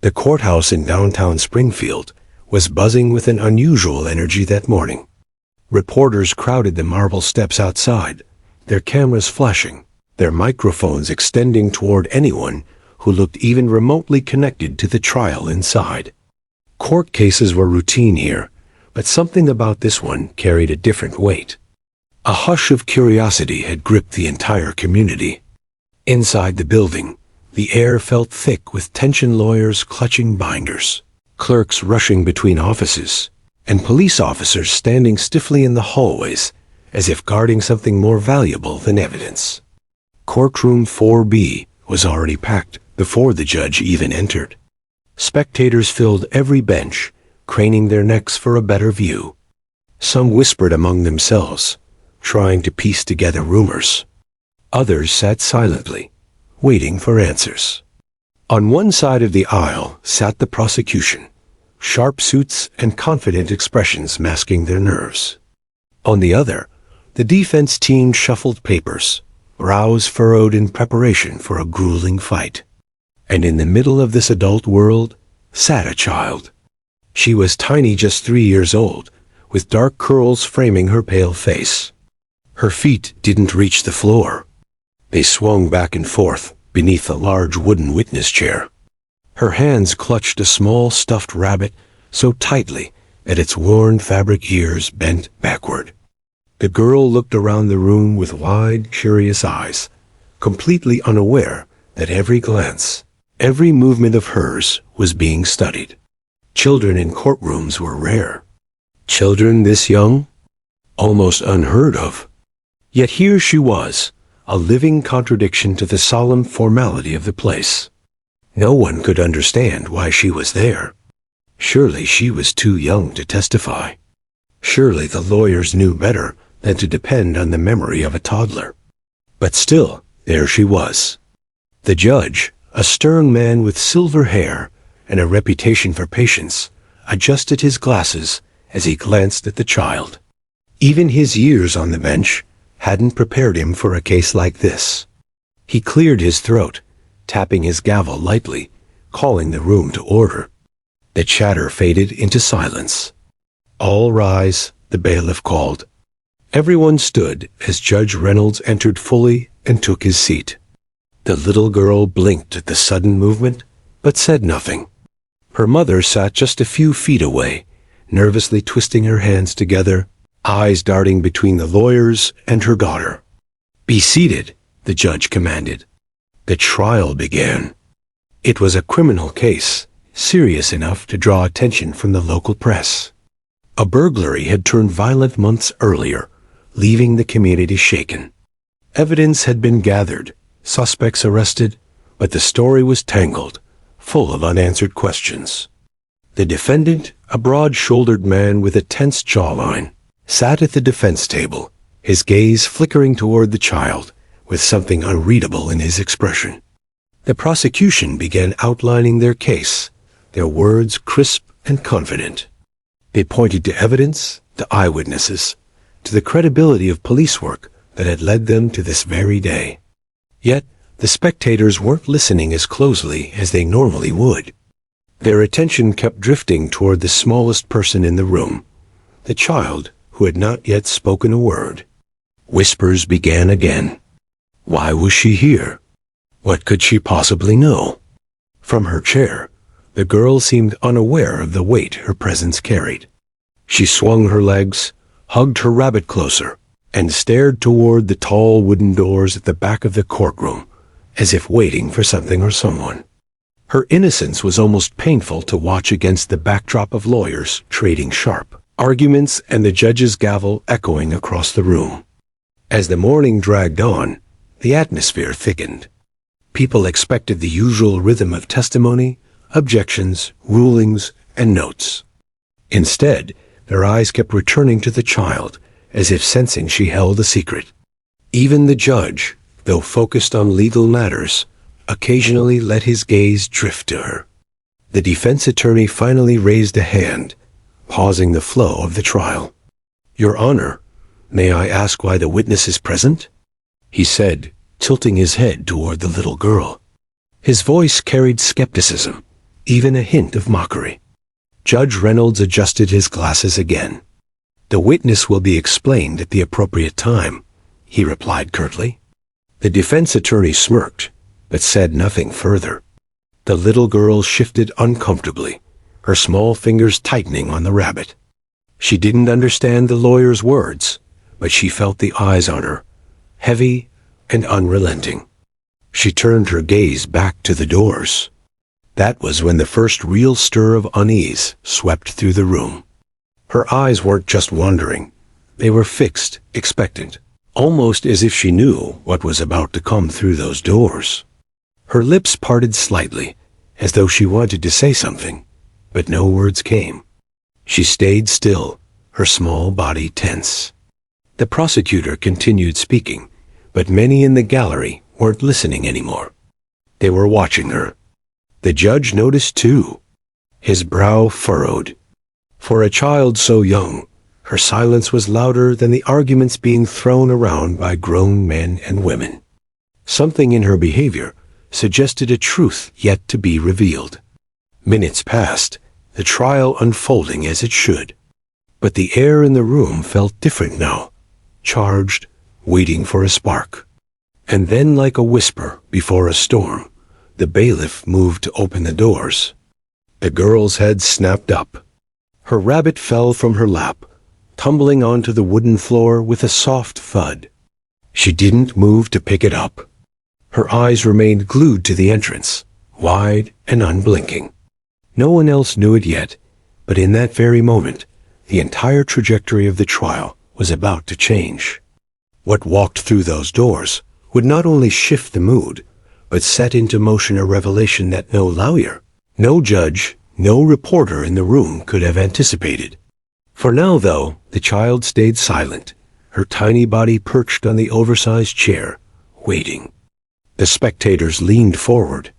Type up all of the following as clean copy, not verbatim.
The courthouse in downtown Springfield was buzzing with an unusual energy that morning. Reporters crowded the marble steps outside, their cameras flashing, their microphones extending toward anyone who looked even remotely connected to the trial inside. Court cases were routine here, but something about this one carried a different weight. A hush of curiosity had gripped the entire community. Inside the building, the air felt thick with tension, lawyers clutching binders, clerks rushing between offices, and police officers standing stiffly in the hallways as if guarding something more valuable than evidence. Courtroom 4B was already packed before the judge even entered. Spectators filled every bench, craning their necks for a better view. Some whispered among themselves, trying to piece together rumors. Others sat silently, waiting for answers. On one side of the aisle sat the prosecution, sharp suits and confident expressions masking their nerves. On the other, the defense team shuffled papers, brows furrowed in preparation for a grueling fight. And in the middle of this adult world sat a child. She was tiny, just 3 years old, with dark curls framing her pale face. Her feet didn't reach the floor. They swung back and forth beneath a large wooden witness chair. Her hands clutched a small stuffed rabbit so tightly that its worn fabric ears bent backward. The girl looked around the room with wide, curious eyes, completely unaware that every glance, every movement of hers was being studied. Children in courtrooms were rare. Children this young? Almost unheard of. Yet here she was, a living contradiction to the solemn formality of the place. No one could understand why she was there. Surely she was too young to testify. Surely the lawyers knew better than to depend on the memory of a toddler. But still, there she was. The judge, a stern man with silver hair and a reputation for patience, adjusted his glasses as he glanced at the child. Even his years on the bench hadn't prepared him for a case like this. He cleared his throat, tapping his gavel lightly, calling the room to order. The chatter faded into silence. "All rise," the bailiff called. Everyone stood as Judge Reynolds entered fully and took his seat. The little girl blinked at the sudden movement, but said nothing. Her mother sat just a few feet away, nervously twisting her hands together, eyes darting between the lawyers and her daughter. "Be seated," the judge commanded. The trial began. It was a criminal case, serious enough to draw attention from the local press. A burglary had turned violent months earlier, leaving the community shaken. Evidence had been gathered, suspects arrested, but the story was tangled, full of unanswered questions. The defendant, a broad-shouldered man with a tense jawline, sat at the defense table, his gaze flickering toward the child, with something unreadable in his expression. The prosecution began outlining their case, their words crisp and confident. They pointed to evidence, to eyewitnesses, to the credibility of police work that had led them to this very day. Yet, the spectators weren't listening as closely as they normally would. Their attention kept drifting toward the smallest person in the room, the child who had not yet spoken a word. Whispers began again. Why was she here? What could she possibly know? From her chair, the girl seemed unaware of the weight her presence carried. She swung her legs, hugged her rabbit closer, and stared toward the tall wooden doors at the back of the courtroom, as if waiting for something or someone. Her innocence was almost painful to watch against the backdrop of lawyers trading sharp arguments and the judge's gavel echoing across the room. As the morning dragged on, the atmosphere thickened. People expected the usual rhythm of testimony, objections, rulings, and notes. Instead, their eyes kept returning to the child, as if sensing she held a secret. Even the judge, though focused on legal matters, occasionally let his gaze drift to her. The defense attorney finally raised a hand, pausing the flow of the trial. "Your Honor, may I ask why the witness is present?" he said, tilting his head toward the little girl. His voice carried skepticism, even a hint of mockery. Judge Reynolds adjusted his glasses again. "The witness will be explained at the appropriate time," he replied curtly. The defense attorney smirked, but said nothing further. The little girl shifted uncomfortably, her small fingers tightening on the rabbit. She didn't understand the lawyer's words, but she felt the eyes on her, heavy and unrelenting. She turned her gaze back to the doors. That was when the first real stir of unease swept through the room. Her eyes weren't just wandering. They were fixed, expectant, almost as if she knew what was about to come through those doors. Her lips parted slightly, as though she wanted to say something, but no words came. She stayed still, her small body tense. The prosecutor continued speaking, but many in the gallery weren't listening anymore. They were watching her. The judge noticed too. His brow furrowed. For a child so young, her silence was louder than the arguments being thrown around by grown men and women. Something in her behavior suggested a truth yet to be revealed. Minutes passed, the trial unfolding as it should. But the air in the room felt different now, charged, waiting for a spark. And then, like a whisper before a storm, the bailiff moved to open the doors. The girl's head snapped up. Her rabbit fell from her lap, tumbling onto the wooden floor with a soft thud. She didn't move to pick it up. Her eyes remained glued to the entrance, wide and unblinking. No one else knew it yet, but in that very moment, the entire trajectory of the trial was about to change. What walked through those doors would not only shift the mood, but set into motion a revelation that no lawyer, no judge, no reporter in the room could have anticipated. For now, though, the child stayed silent, her tiny body perched on the oversized chair, waiting. The spectators leaned forward.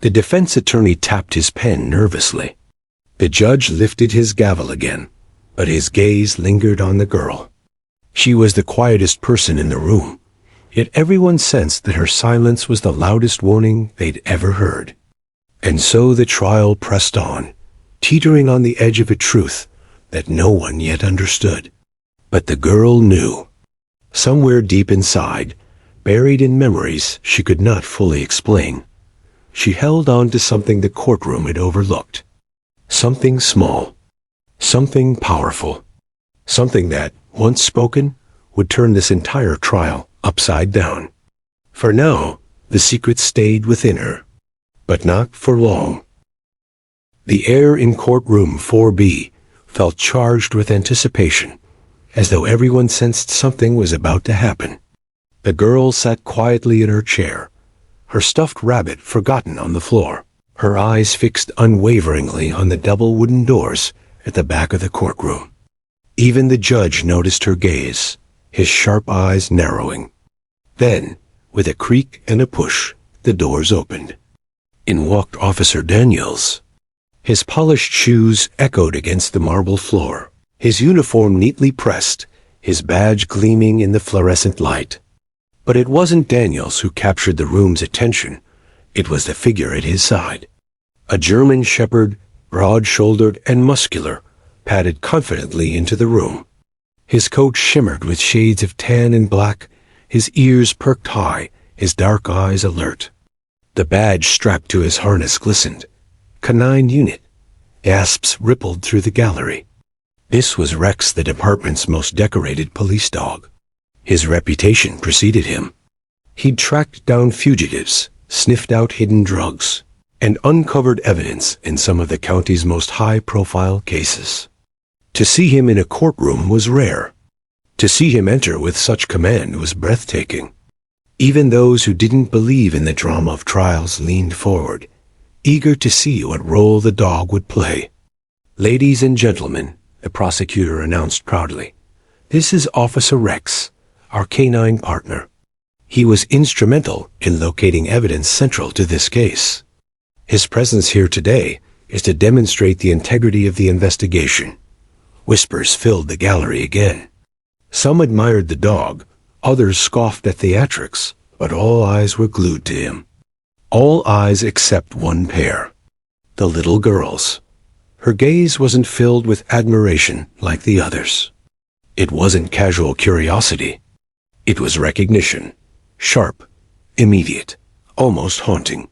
The defense attorney tapped his pen nervously. The judge lifted his gavel again, but his gaze lingered on the girl. She was the quietest person in the room, yet everyone sensed that her silence was the loudest warning they'd ever heard. And so the trial pressed on, teetering on the edge of a truth that no one yet understood. But the girl knew. Somewhere deep inside, buried in memories she could not fully explain, she held on to something the courtroom had overlooked. Something small, something powerful, something that, once spoken, would turn this entire trial upside down. For now, the secret stayed within her, but not for long. The air in courtroom 4B felt charged with anticipation, as though everyone sensed something was about to happen. The girl sat quietly in her chair, her stuffed rabbit forgotten on the floor, her eyes fixed unwaveringly on the double wooden doors at the back of the courtroom. Even the judge noticed her gaze, his sharp eyes narrowing. Then, with a creak and a push, the doors opened. In walked Officer Daniels. His polished shoes echoed against the marble floor, his uniform neatly pressed, his badge gleaming in the fluorescent light. But it wasn't Daniels who captured the room's attention. It was the figure at his side. A German shepherd, broad-shouldered and muscular, padded confidently into the room. His coat shimmered with shades of tan and black, his ears perked high, his dark eyes alert. The badge strapped to his harness glistened. Canine unit. Gasps rippled through the gallery. This was Rex, the department's most decorated police dog. His reputation preceded him. He'd tracked down fugitives, sniffed out hidden drugs, and uncovered evidence in some of the county's most high-profile cases. To see him in a courtroom was rare. To see him enter with such command was breathtaking. Even those who didn't believe in the drama of trials leaned forward, eager to see what role the dog would play. "Ladies and gentlemen," the prosecutor announced proudly, "this is Officer Rex, our canine partner. He was instrumental in locating evidence central to this case. His presence here today is to demonstrate the integrity of the investigation." Whispers filled the gallery again. Some admired the dog, others scoffed at theatrics, but all eyes were glued to him. All eyes except one pair. the little girl's. Her gaze wasn't filled with admiration like the others. It wasn't casual curiosity. It was recognition. Sharp, immediate, almost haunting.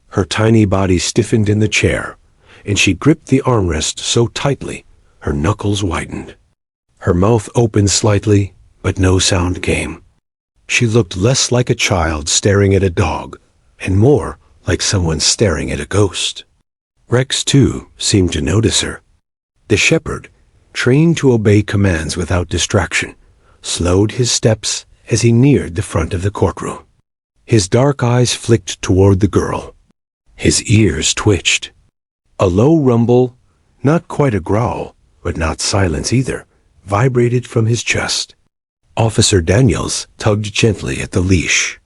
Her tiny body stiffened in the chair, and she gripped the armrest so tightly, her knuckles whitened. Her mouth opened slightly, but no sound came. She looked less like a child staring at a dog, and more like someone staring at a ghost. Rex, too, seemed to notice her. The shepherd, trained to obey commands without distraction, slowed his steps as he neared the front of the courtroom. His dark eyes flicked toward the girl. His ears twitched. A low rumble, not quite a growl, but not silence either, vibrated from his chest. Officer Daniels tugged gently at the leash.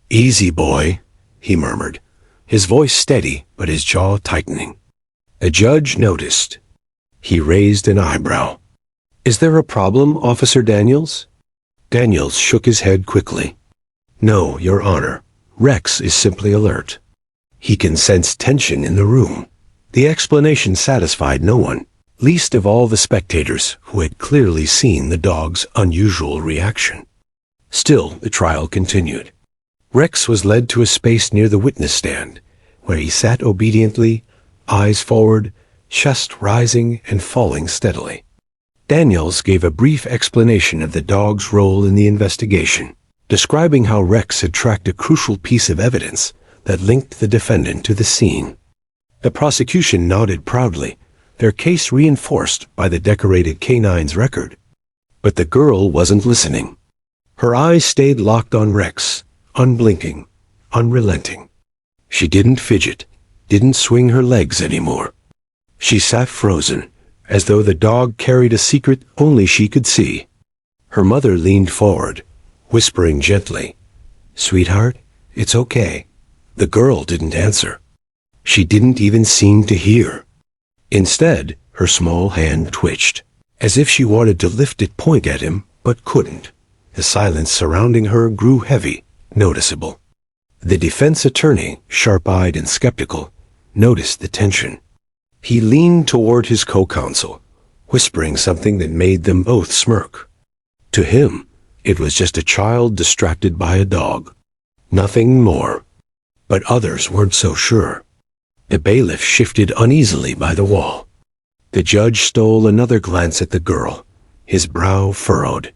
"Easy, boy," he murmured, his voice steady but his jaw tightening. A judge noticed. He raised an eyebrow. "Is there a problem, Officer Daniels?" Daniels shook his head quickly. "No, Your Honor. Rex is simply alert. He can sense tension in the room." The explanation satisfied no one, least of all the spectators who had clearly seen the dog's unusual reaction. Still, the trial continued. Rex was led to a space near the witness stand, where he sat obediently, eyes forward, chest rising and falling steadily. Daniels gave a brief explanation of the dog's role in the investigation, describing how Rex had tracked a crucial piece of evidence that linked the defendant to the scene. The prosecution nodded proudly, their case reinforced by the decorated canine's record. But the girl wasn't listening. Her eyes stayed locked on Rex, unblinking, unrelenting. She didn't fidget, didn't swing her legs anymore. She sat frozen, as though the dog carried a secret only she could see. Her mother leaned forward, whispering gently, "Sweetheart, it's okay." The girl didn't answer. She didn't even seem to hear. Instead, her small hand twitched, as if she wanted to lift it point at him, but couldn't. The silence surrounding her grew heavy, noticeable. The defense attorney, sharp-eyed and skeptical, noticed the tension. He leaned toward his co-counsel, whispering something that made them both smirk. To him, it was just a child distracted by a dog. Nothing more. But others weren't so sure. The bailiff shifted uneasily by the wall. The judge stole another glance at the girl, his brow furrowed.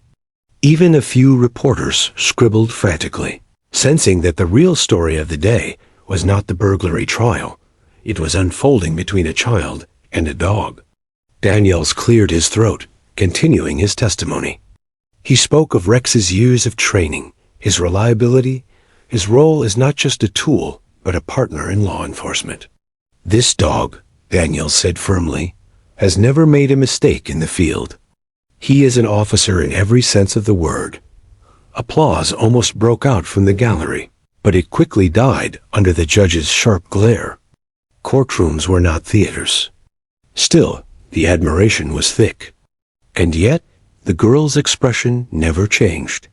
Even a few reporters scribbled frantically, sensing that the real story of the day was not the burglary trial. It was unfolding between a child and a dog. Daniels cleared his throat, continuing his testimony. He spoke of Rex's years of training, his reliability, his role as not just a tool, but a partner in law enforcement. "This dog," Daniels said firmly, "has never made a mistake in the field. He is an officer in every sense of the word." Applause almost broke out from the gallery, but it quickly died under the judge's sharp glare. Courtrooms were not theaters. Still, the admiration was thick. And yet, the girl's expression never changed.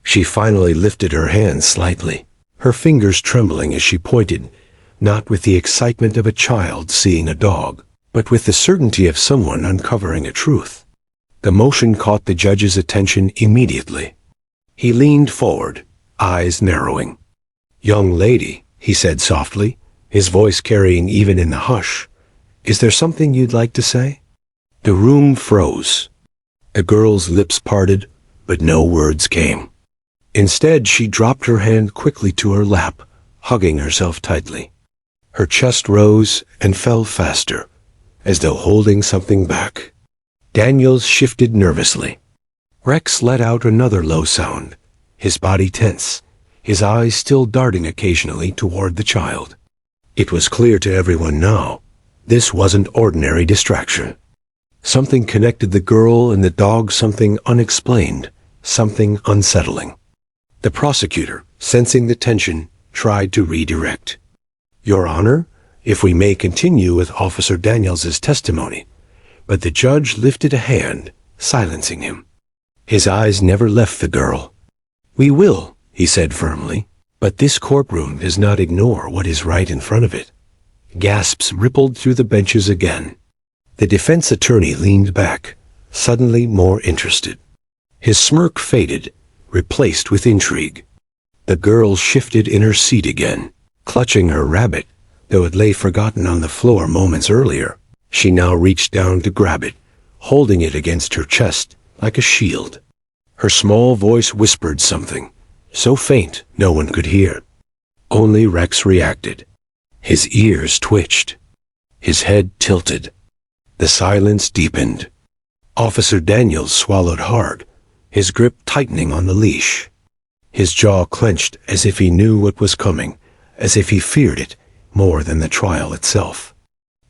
She finally lifted her hand slightly, her fingers trembling as she pointed, not with the excitement of a child seeing a dog, but with the certainty of someone uncovering a truth. The motion caught the judge's attention immediately. He leaned forward, eyes narrowing. "Young lady," he said softly, his voice carrying even in the hush, "is there something you'd like to say?" The room froze. The girl's lips parted, but no words came. Instead, she dropped her hand quickly to her lap, hugging herself tightly. Her chest rose and fell faster, as though holding something back. Daniels shifted nervously. Rex let out another low sound, his body tense, his eyes still darting occasionally toward the child. It was clear to everyone now, this wasn't ordinary distraction. Something connected the girl and the dog, something unexplained, something unsettling. The prosecutor, sensing the tension, tried to redirect. "Your Honor, if we may continue with Officer Daniels's testimony." But the judge lifted a hand, silencing him. His eyes never left the girl. "We will," he said firmly, "but this courtroom does not ignore what is right in front of it. Gasps rippled through the benches again. The defense attorney leaned back, suddenly more interested. His smirk faded, replaced with intrigue. The girl shifted in her seat again, clutching her rabbit, though it lay forgotten on the floor moments earlier. She now reached down to grab it, holding it against her chest like a shield. Her small voice whispered something, so faint no one could hear. Only Rex reacted. His ears twitched. His head tilted. The silence deepened. Officer Daniels swallowed hard, his grip tightening on the leash. His jaw clenched as if he knew what was coming, as if he feared it more than the trial itself.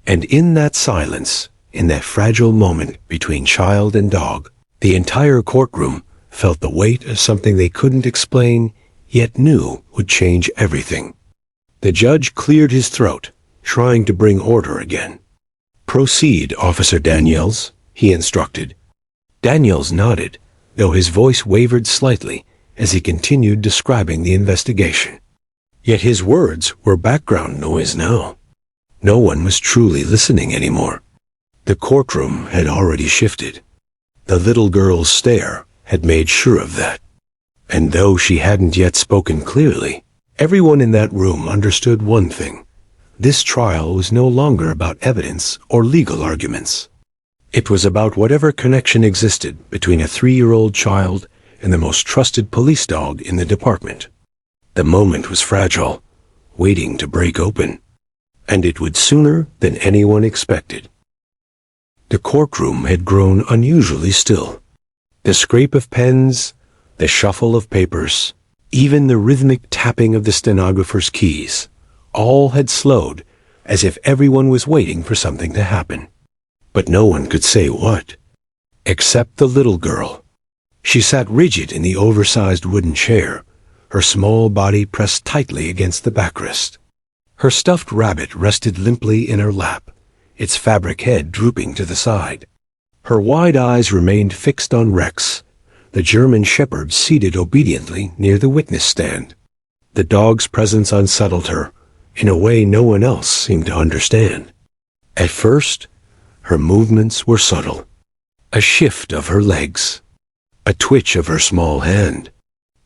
And in that silence, in that fragile moment between child and dog, the entire courtroom felt the weight of something they couldn't explain, yet knew would change everything. The judge cleared his throat, trying to bring order again. "Proceed, Officer Daniels," he instructed. Daniels nodded, though his voice wavered slightly as he continued describing the investigation. Yet his words were background noise now. No one was truly listening anymore. The courtroom had already shifted. The little girl's stare had made sure of that. And though she hadn't yet spoken clearly, everyone in that room understood one thing. This trial was no longer about evidence or legal arguments. It was about whatever connection existed between a 3-year-old child and the most trusted police dog in the department. The moment was fragile, waiting to break open, and it would sooner than anyone expected. The courtroom had grown unusually still. The scrape of pens, the shuffle of papers, even the rhythmic tapping of the stenographer's keys, all had slowed, as if everyone was waiting for something to happen. But no one could say what, except the little girl. She sat rigid in the oversized wooden chair, her small body pressed tightly against the backrest. Her stuffed rabbit rested limply in her lap, its fabric head drooping to the side. Her wide eyes remained fixed on Rex, the German shepherd seated obediently near the witness stand. The dog's presence unsettled her, in a way no one else seemed to understand. At first, her movements were subtle. A shift of her legs, a twitch of her small hand,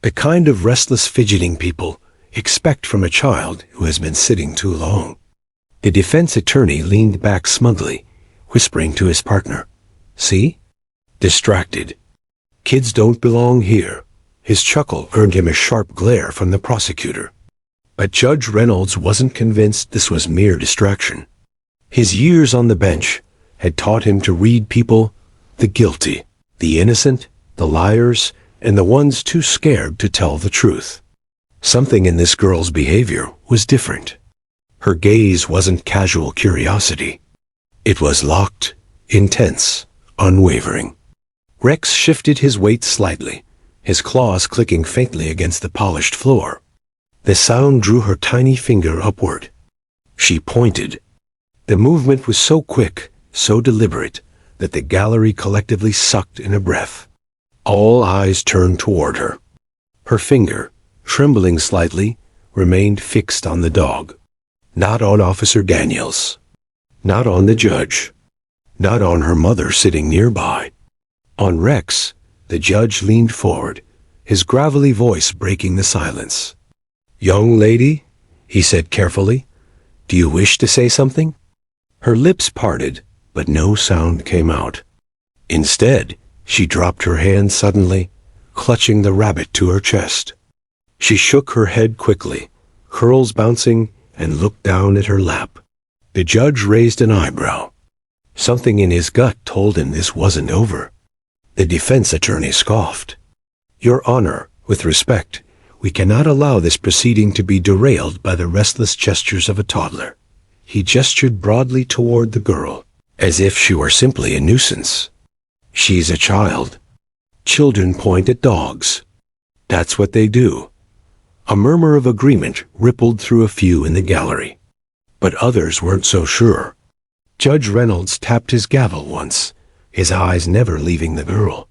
the kind of restless fidgeting people expect from a child who has been sitting too long. The defense attorney leaned back smugly, whispering to his partner, "See? Distracted. Kids don't belong here." His chuckle earned him a sharp glare from the prosecutor. But Judge Reynolds wasn't convinced this was mere distraction. His years on the bench had taught him to read people, the guilty, the innocent, the liars, and the ones too scared to tell the truth. Something in this girl's behavior was different. Her gaze wasn't casual curiosity. It was locked, intense, unwavering. Rex shifted his weight slightly, his claws clicking faintly against the polished floor. The sound drew her tiny finger upward. She pointed. The movement was so quick, so deliberate, that the gallery collectively sucked in a breath. All eyes turned toward her. Her finger, trembling slightly, remained fixed on the dog. Not on Officer Daniels. Not on the judge. Not on her mother sitting nearby. On Rex, the judge leaned forward, his gravelly voice breaking the silence. "Young lady," he said carefully, "do you wish to say something?" Her lips parted, but no sound came out. Instead, she dropped her hand suddenly, clutching the rabbit to her chest. She shook her head quickly, curls bouncing, and looked down at her lap. The judge raised an eyebrow. Something in his gut told him this wasn't over. The defense attorney scoffed. "Your Honor, with respect, we cannot allow this proceeding to be derailed by the restless gestures of a toddler." He gestured broadly toward the girl, as if she were simply a nuisance. "She's a child. Children point at dogs. That's what they do." A murmur of agreement rippled through a few in the gallery. But others weren't so sure. Judge Reynolds tapped his gavel once, his eyes never leaving the girl.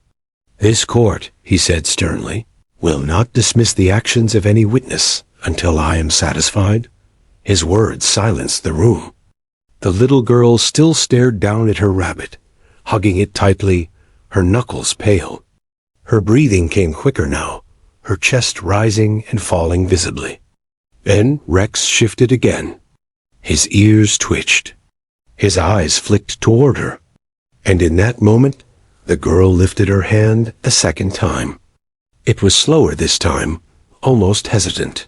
"This court," he said sternly, "will not dismiss the actions of any witness until I am satisfied." His words silenced the room. The little girl still stared down at her rabbit, hugging it tightly, her knuckles pale. Her breathing came quicker now, her chest rising and falling visibly. Then Rex shifted again. His ears twitched. His eyes flicked toward her. And in that moment, the girl lifted her hand a second time. It was slower this time, almost hesitant.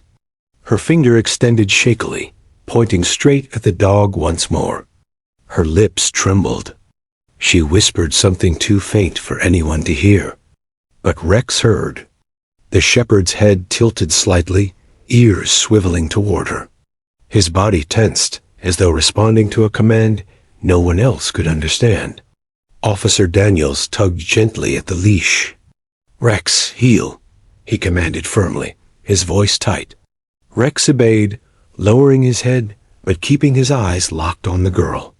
Her finger extended shakily, pointing straight at the dog once more. Her lips trembled. She whispered something too faint for anyone to hear. But Rex heard. The shepherd's head tilted slightly, ears swiveling toward her. His body tensed, as though responding to a command no one else could understand. Officer Daniels tugged gently at the leash. "Rex, heel," he commanded firmly, his voice tight. Rex obeyed, lowering his head, but keeping his eyes locked on the girl.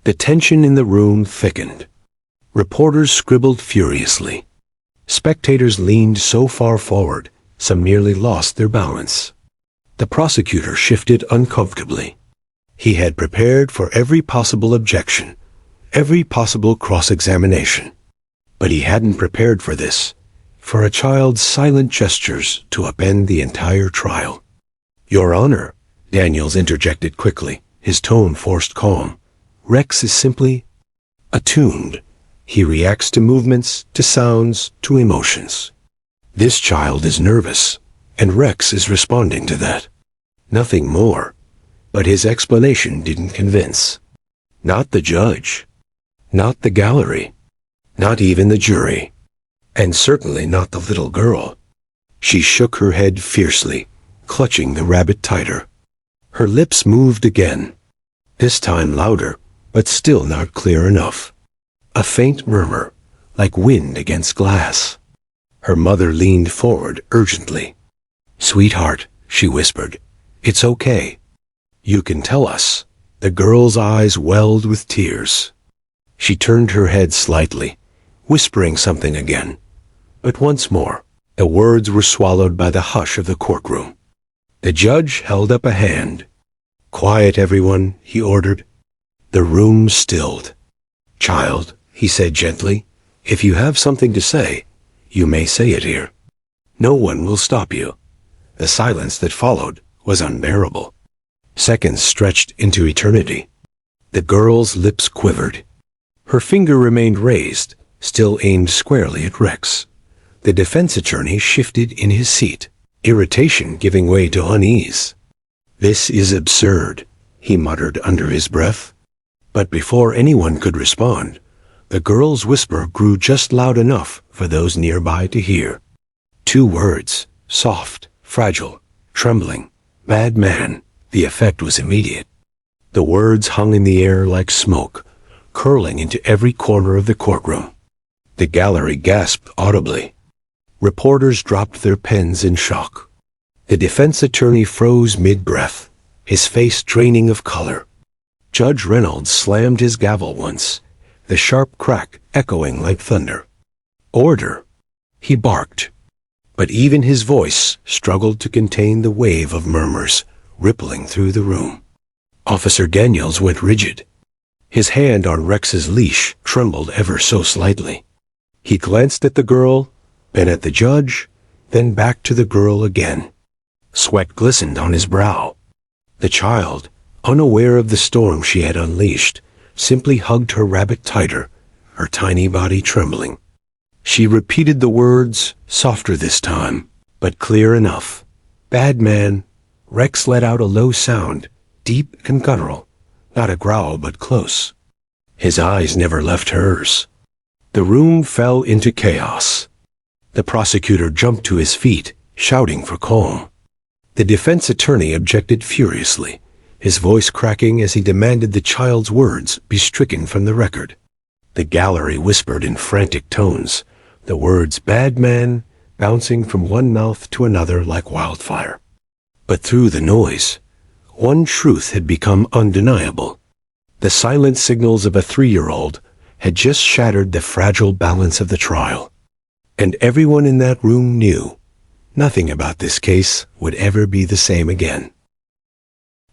The tension in the room thickened. Reporters scribbled furiously. Spectators leaned so far forward, some nearly lost their balance. The prosecutor shifted uncomfortably. He had prepared for every possible objection, every possible cross-examination. But he hadn't prepared for this, for a child's silent gestures to upend the entire trial. "Your Honor," Daniels interjected quickly, his tone forced calm. "Rex is simply attuned. He reacts to movements, to sounds, to emotions. This child is nervous, and Rex is responding to that. Nothing more." But his explanation didn't convince. Not the judge. Not the gallery. Not even the jury. And certainly not the little girl. She shook her head fiercely, clutching the rabbit tighter. Her lips moved again. This time louder, but still not clear enough. A faint murmur, like wind against glass. Her mother leaned forward urgently. "Sweetheart," she whispered, "it's okay. You can tell us." The girl's eyes welled with tears. She turned her head slightly, whispering something again. But once more, the words were swallowed by the hush of the courtroom. The judge held up a hand. "Quiet, everyone," he ordered. The room stilled. "Child," he said gently, "if you have something to say, you may say it here. No one will stop you." The silence that followed was unbearable. Seconds stretched into eternity. The girl's lips quivered. Her finger remained raised, still aimed squarely at Rex. The defense attorney shifted in his seat, irritation giving way to unease. "This is absurd," he muttered under his breath. But before anyone could respond, the girl's whisper grew just loud enough for those nearby to hear. Two words, soft, fragile, trembling. "Bad man." The effect was immediate. The words hung in the air like smoke, curling into every corner of the courtroom. The gallery gasped audibly. Reporters dropped their pens in shock. The defense attorney froze mid-breath, his face draining of color. Judge Reynolds slammed his gavel once, the sharp crack echoing like thunder. "Order!" he barked. But even his voice struggled to contain the wave of murmurs rippling through the room. Officer Daniels went rigid. His hand on Rex's leash trembled ever so slightly. He glanced at the girl, then at the judge, then back to the girl again. Sweat glistened on his brow. The child, unaware of the storm she had unleashed, simply hugged her rabbit tighter, her tiny body trembling. She repeated the words, softer this time, but clear enough. "Bad man." Rex let out a low sound, deep and guttural, not a growl but close. His eyes never left hers. The room fell into chaos. The prosecutor jumped to his feet, shouting for calm. The defense attorney objected furiously, his voice cracking as he demanded the child's words be stricken from the record. The gallery whispered in frantic tones, the words "bad man" bouncing from one mouth to another like wildfire. But through the noise, one truth had become undeniable. The silent signals of a 3-year-old had just shattered the fragile balance of the trial. And everyone in that room knew nothing about this case would ever be the same again.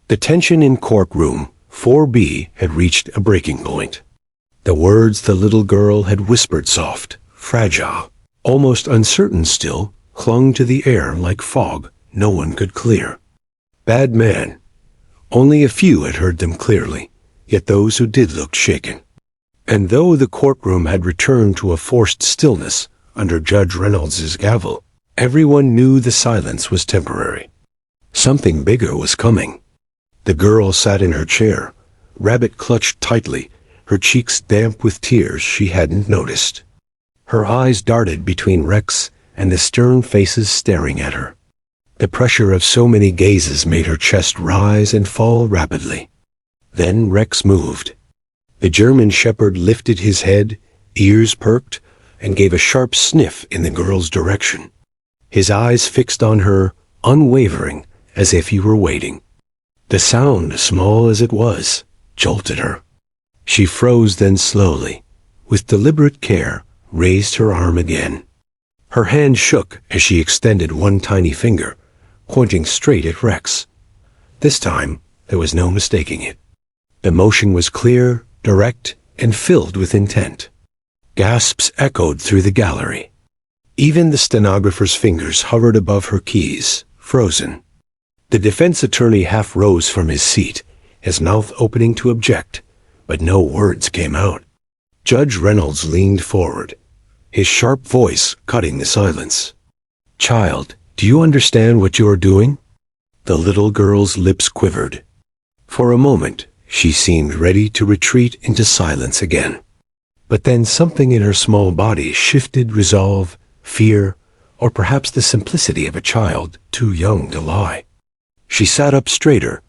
The tension in courtroom 4B had reached a breaking point. The words the little girl had whispered, soft, fragile, almost uncertain still, clung to the air like fog no one could clear. Bad man. Only a few had heard them clearly, yet those who did looked shaken. And though the courtroom had returned to a forced stillness under Judge Reynolds's gavel, everyone knew the silence was temporary. Something bigger was coming. The girl sat in her chair, rabbit clutched tightly, her cheeks damp with tears she hadn't noticed. Her eyes darted between Rex and the stern faces staring at her. The pressure of so many gazes made her chest rise and fall rapidly. Then Rex moved. The German shepherd lifted his head, ears perked, and gave a sharp sniff in the girl's direction. His eyes fixed on her, unwavering, as if he were waiting. The sound, small as it was, jolted her. She froze, then slowly, with deliberate care, raised her arm again. Her hand shook as she extended one tiny finger, pointing straight at Rex. This time, there was no mistaking it. The motion was clear, direct, and filled with intent. Gasps echoed through the gallery. Even the stenographer's fingers hovered above her keys, frozen. The defense attorney half rose from his seat, his mouth opening to object, but no words came out. Judge Reynolds leaned forward, his sharp voice cutting the silence. "Child, do you understand what you are doing?" The little girl's lips quivered. For a moment, she seemed ready to retreat into silence again. But then something in her small body shifted resolve, fear, or perhaps the simplicity of a child too young to lie. She sat up straighter,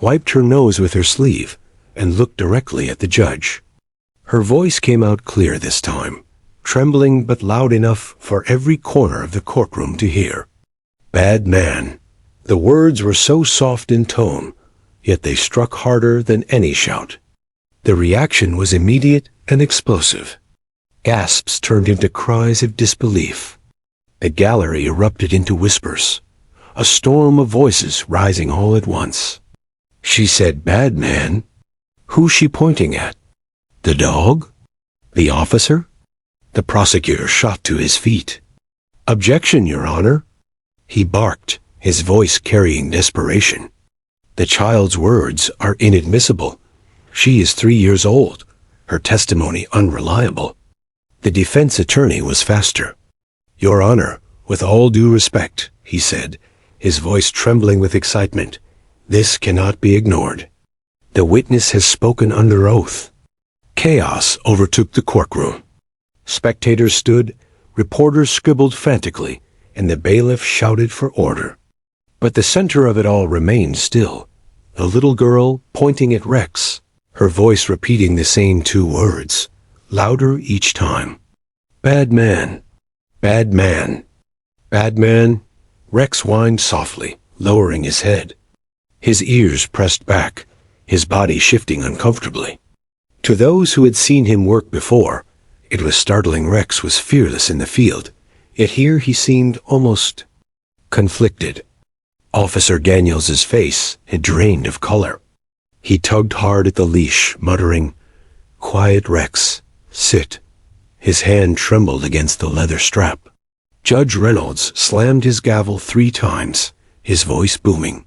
wiped her nose with her sleeve, and looked directly at the judge. Her voice came out clear this time, trembling but loud enough for every corner of the courtroom to hear. "Bad man." The words were so soft in tone, yet they struck harder than any shout. The reaction was immediate and explosive. Gasps turned into cries of disbelief. The gallery erupted into whispers, a storm of voices rising all at once. She said, "Bad man." Who's she pointing at? The dog? The officer? The prosecutor shot to his feet. "Objection, Your Honor." He barked, his voice carrying desperation. "The child's words are inadmissible. She is 3 years old, her testimony unreliable." The defense attorney was faster. "Your Honor, with all due respect," he said, his voice trembling with excitement, "this cannot be ignored. The witness has spoken under oath." Chaos overtook the courtroom. Spectators stood, reporters scribbled frantically, and the bailiff shouted for order. But the center of it all remained still, the little girl pointing at Rex, her voice repeating the same 2 words, louder each time. "Bad man. Bad man. Bad man." Rex whined softly, lowering his head. His ears pressed back, his body shifting uncomfortably. To those who had seen him work before, it was startling. Rex was fearless in the field, yet here he seemed almost conflicted. Officer Daniels's face had drained of color. He tugged hard at the leash, muttering, "Quiet, Rex. Sit." His hand trembled against the leather strap. Judge Reynolds slammed his gavel 3 times, his voice booming.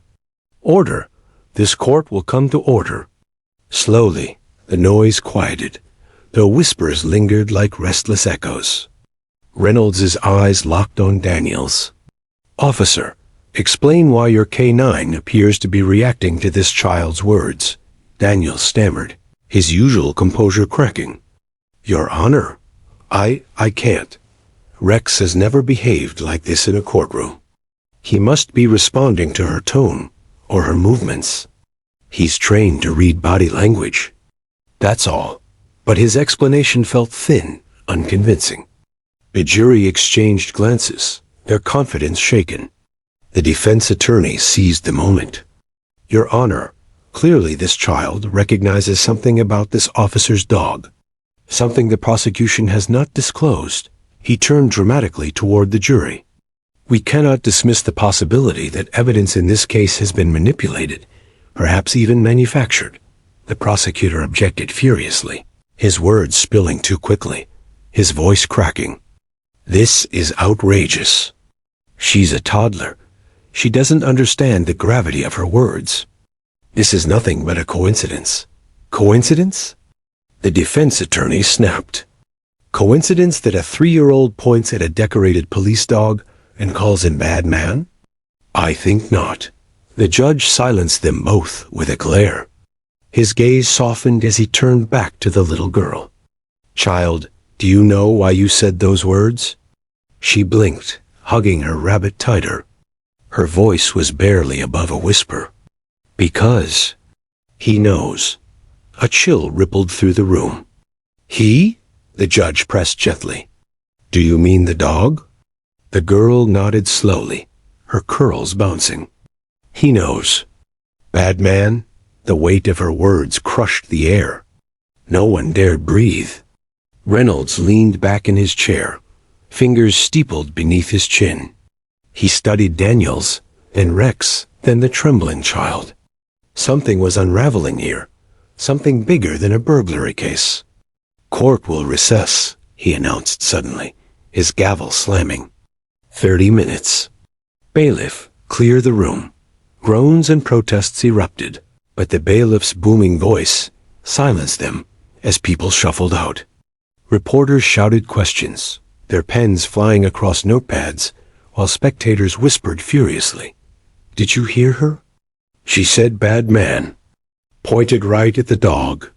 "Order. This court will come to order." Slowly, the noise quieted, though whispers lingered like restless echoes. Reynolds's eyes locked on Daniels. "Officer, explain why your K9 appears to be reacting to this child's words," Daniels stammered, his usual composure cracking. "Your Honor, I can't. Rex has never behaved like this in a courtroom. He must be responding to her tone or her movements. He's trained to read body language. That's all." But his explanation felt thin, unconvincing. The jury exchanged glances, their confidence shaken. The defense attorney seized the moment. "Your Honor, clearly this child recognizes something about this officer's dog, something the prosecution has not disclosed." He turned dramatically toward the jury. "We cannot dismiss the possibility that evidence in this case has been manipulated, perhaps even manufactured. The prosecutor objected furiously, his words spilling too quickly, his voice cracking. "This is outrageous. She's a toddler. She doesn't understand the gravity of her words. This is nothing but a coincidence." "Coincidence?" The defense attorney snapped. "Coincidence that a 3-year-old points at a decorated police dog and calls him bad man? I think not." The judge silenced them both with a glare. His gaze softened as he turned back to the little girl. "Child, do you know why you said those words?" She blinked, hugging her rabbit tighter. Her voice was barely above a whisper. "Because he knows." A chill rippled through the room. "He?" The judge pressed gently. "Do you mean the dog?" The girl nodded slowly, her curls bouncing. "He knows." "Bad man?" The weight of her words crushed the air. No one dared breathe. Reynolds leaned back in his chair, fingers steepled beneath his chin. He studied Daniels, then Rex, then the trembling child. Something was unraveling here, something bigger than a burglary case. "Court will recess," he announced suddenly, his gavel slamming. 30 minutes. "Bailiff, clear the room." Groans and protests erupted, but the bailiff's booming voice silenced them as people shuffled out. Reporters shouted questions, their pens flying across notepads, while spectators whispered furiously. "Did you hear her? She said bad man." Pointed right at the dog.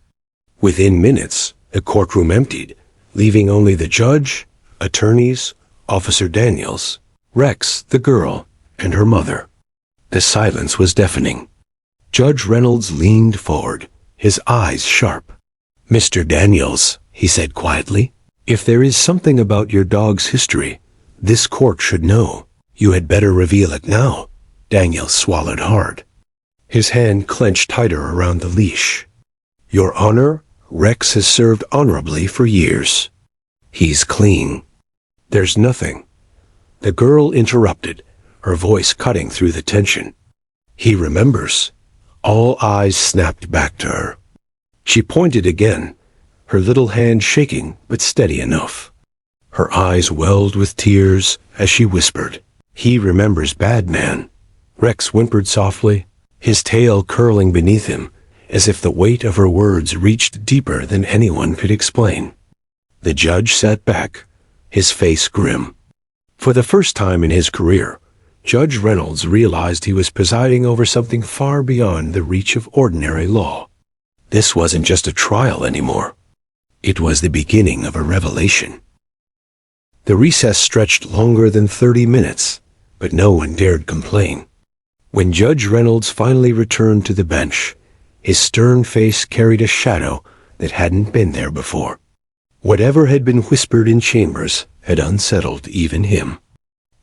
Within minutes, the courtroom emptied, leaving only the judge, attorneys, Officer Daniels, Rex, the girl, and her mother. The silence was deafening. Judge Reynolds leaned forward, his eyes sharp. "Mr. Daniels," he said quietly, "if there is something about your dog's history, this court should know. You had better reveal it now." Daniels swallowed hard. His hand clenched tighter around the leash. "Your Honor, Rex has served honorably for years. He's clean." "There's nothing." The girl interrupted, her voice cutting through the tension. "He remembers." All eyes snapped back to her. She pointed again, her little hand shaking but steady enough. Her eyes welled with tears as she whispered, "He remembers bad man." Rex whimpered softly, his tail curling beneath him, as if the weight of her words reached deeper than anyone could explain. The judge sat back, his face grim. For the first time in his career, Judge Reynolds realized he was presiding over something far beyond the reach of ordinary law. This wasn't just a trial anymore. It was the beginning of a revelation. The recess stretched longer than 30 minutes, but no one dared complain. When Judge Reynolds finally returned to the bench, his stern face carried a shadow that hadn't been there before. Whatever had been whispered in chambers had unsettled even him.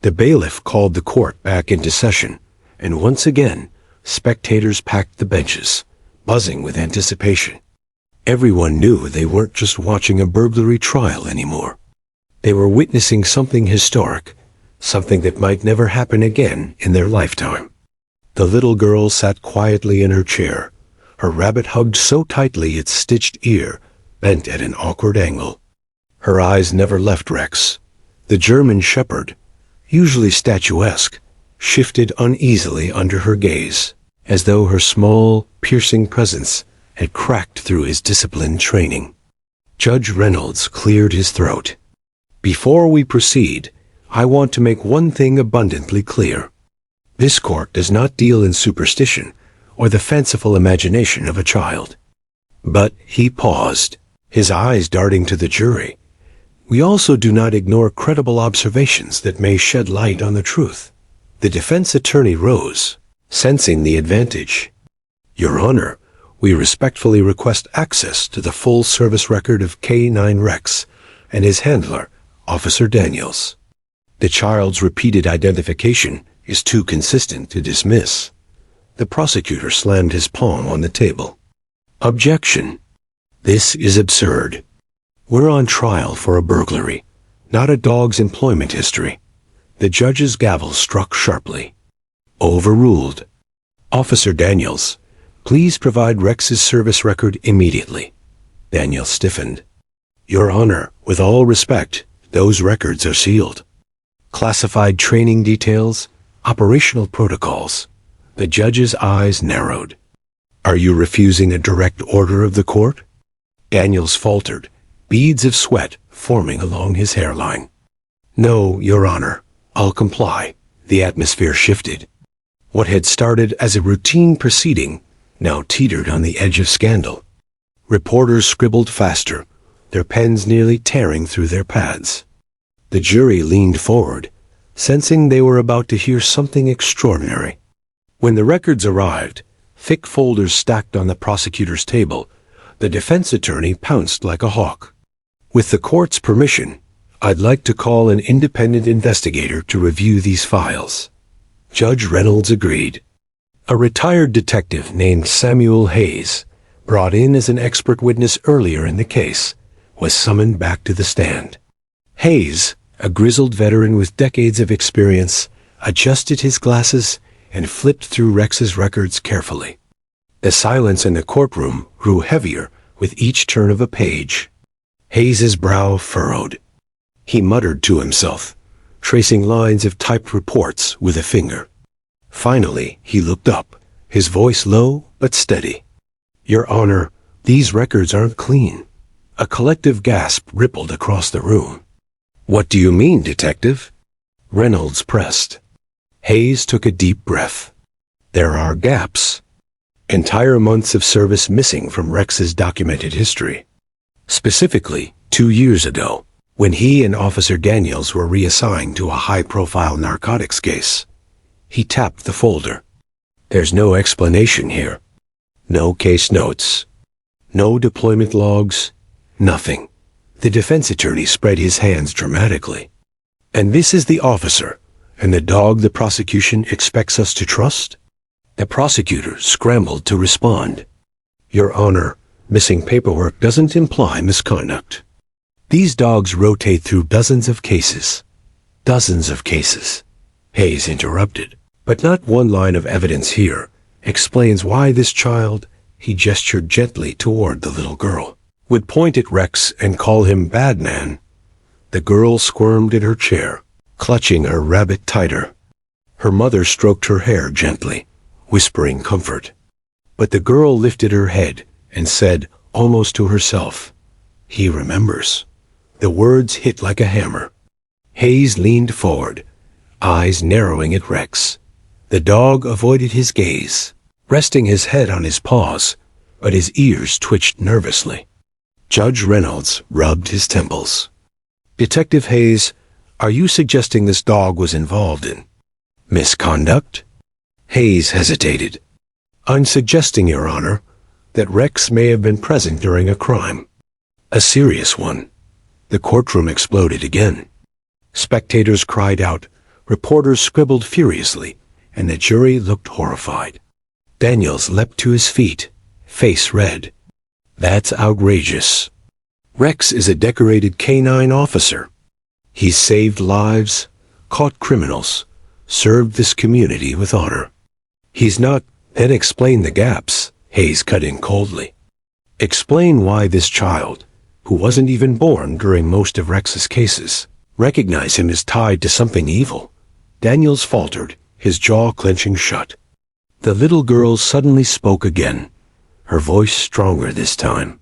The bailiff called the court back into session, and once again, spectators packed the benches, buzzing with anticipation. Everyone knew they weren't just watching a burglary trial anymore. They were witnessing something historic, something that might never happen again in their lifetime. The little girl sat quietly in her chair, her rabbit hugged so tightly its stitched ear bent at an awkward angle. Her eyes never left Rex. The German shepherd, usually statuesque, shifted uneasily under her gaze, as though her small, piercing presence had cracked through his disciplined training. Judge Reynolds cleared his throat. "Before we proceed, I want to make one thing abundantly clear. This court does not deal in superstition or the fanciful imagination of a child." But he paused, his eyes darting to the jury. "We also do not ignore credible observations that may shed light on the truth." The defense attorney rose, sensing the advantage. "Your Honor, we respectfully request access to the full service record of K9 Rex and his handler, Officer Daniels." The child's repeated identification is too consistent to dismiss. The prosecutor slammed his palm on the table. "Objection. This is absurd. We're on trial for a burglary, not a dog's employment history." The judge's gavel struck sharply. "Overruled." Officer Daniels, Please provide Rex's service record immediately. Daniels stiffened. Your Honor, with all respect, those records are sealed. Classified training details, operational protocols. The judge's eyes narrowed. Are you refusing a direct order of the court? Daniels faltered, beads of sweat forming along his hairline. No, Your Honor, I'll comply. The atmosphere shifted. What had started as a routine proceeding now teetered on the edge of scandal. Reporters scribbled faster, their pens nearly tearing through their pads. The jury leaned forward, sensing they were about to hear something extraordinary. When the records arrived, thick folders stacked on the prosecutor's table, the defense attorney pounced like a hawk. With the court's permission, I'd like to call an independent investigator to review these files. Judge Reynolds agreed. A retired detective named Samuel Hayes, brought in as an expert witness earlier in the case, was summoned back to the stand. Hayes, a grizzled veteran with decades of experience, adjusted his glasses and flipped through Rex's records carefully. The silence in the courtroom grew heavier with each turn of a page. Hayes's brow furrowed. He muttered to himself, tracing lines of typed reports with a finger. Finally, he looked up, his voice low but steady. Your Honor, these records aren't clean. A collective gasp rippled across the room. What do you mean, Detective? Reynolds pressed. Hayes took a deep breath. There are gaps. Entire months of service missing from Rex's documented history. Specifically, 2 years ago, when he and Officer Daniels were reassigned to a high-profile narcotics case. He tapped the folder. There's no explanation here. No case notes. No deployment logs. Nothing. The defense attorney spread his hands dramatically. And this is the officer, and the dog the prosecution expects us to trust? The prosecutor scrambled to respond. Your Honor, missing paperwork doesn't imply misconduct. These dogs rotate through dozens of cases. Dozens of cases. Hayes interrupted. But not one line of evidence here explains why this child, he gestured gently toward the little girl, would point at Rex and call him bad man. The girl squirmed in her chair, clutching her rabbit tighter. Her mother stroked her hair gently, whispering comfort. But the girl lifted her head and said, almost to herself, he remembers. The words hit like a hammer. Hayes leaned forward, eyes narrowing at Rex. The dog avoided his gaze, resting his head on his paws, but his ears twitched nervously. Judge Reynolds rubbed his temples. Detective Hayes, are you suggesting this dog was involved in misconduct? Hayes hesitated. I'm suggesting, Your Honor, that Rex may have been present during a crime. A serious one. The courtroom exploded again. Spectators cried out, reporters scribbled furiously, and the jury looked horrified. Daniels leapt to his feet, face red. That's outrageous. Rex is a decorated canine officer. He's saved lives, caught criminals, served this community with honor. He's not, then explain the gaps, Hayes cut in coldly. Explain why this child, who wasn't even born during most of Rex's cases, recognize him as tied to something evil. Daniels faltered, his jaw clenching shut. The little girl suddenly spoke again, her voice stronger this time.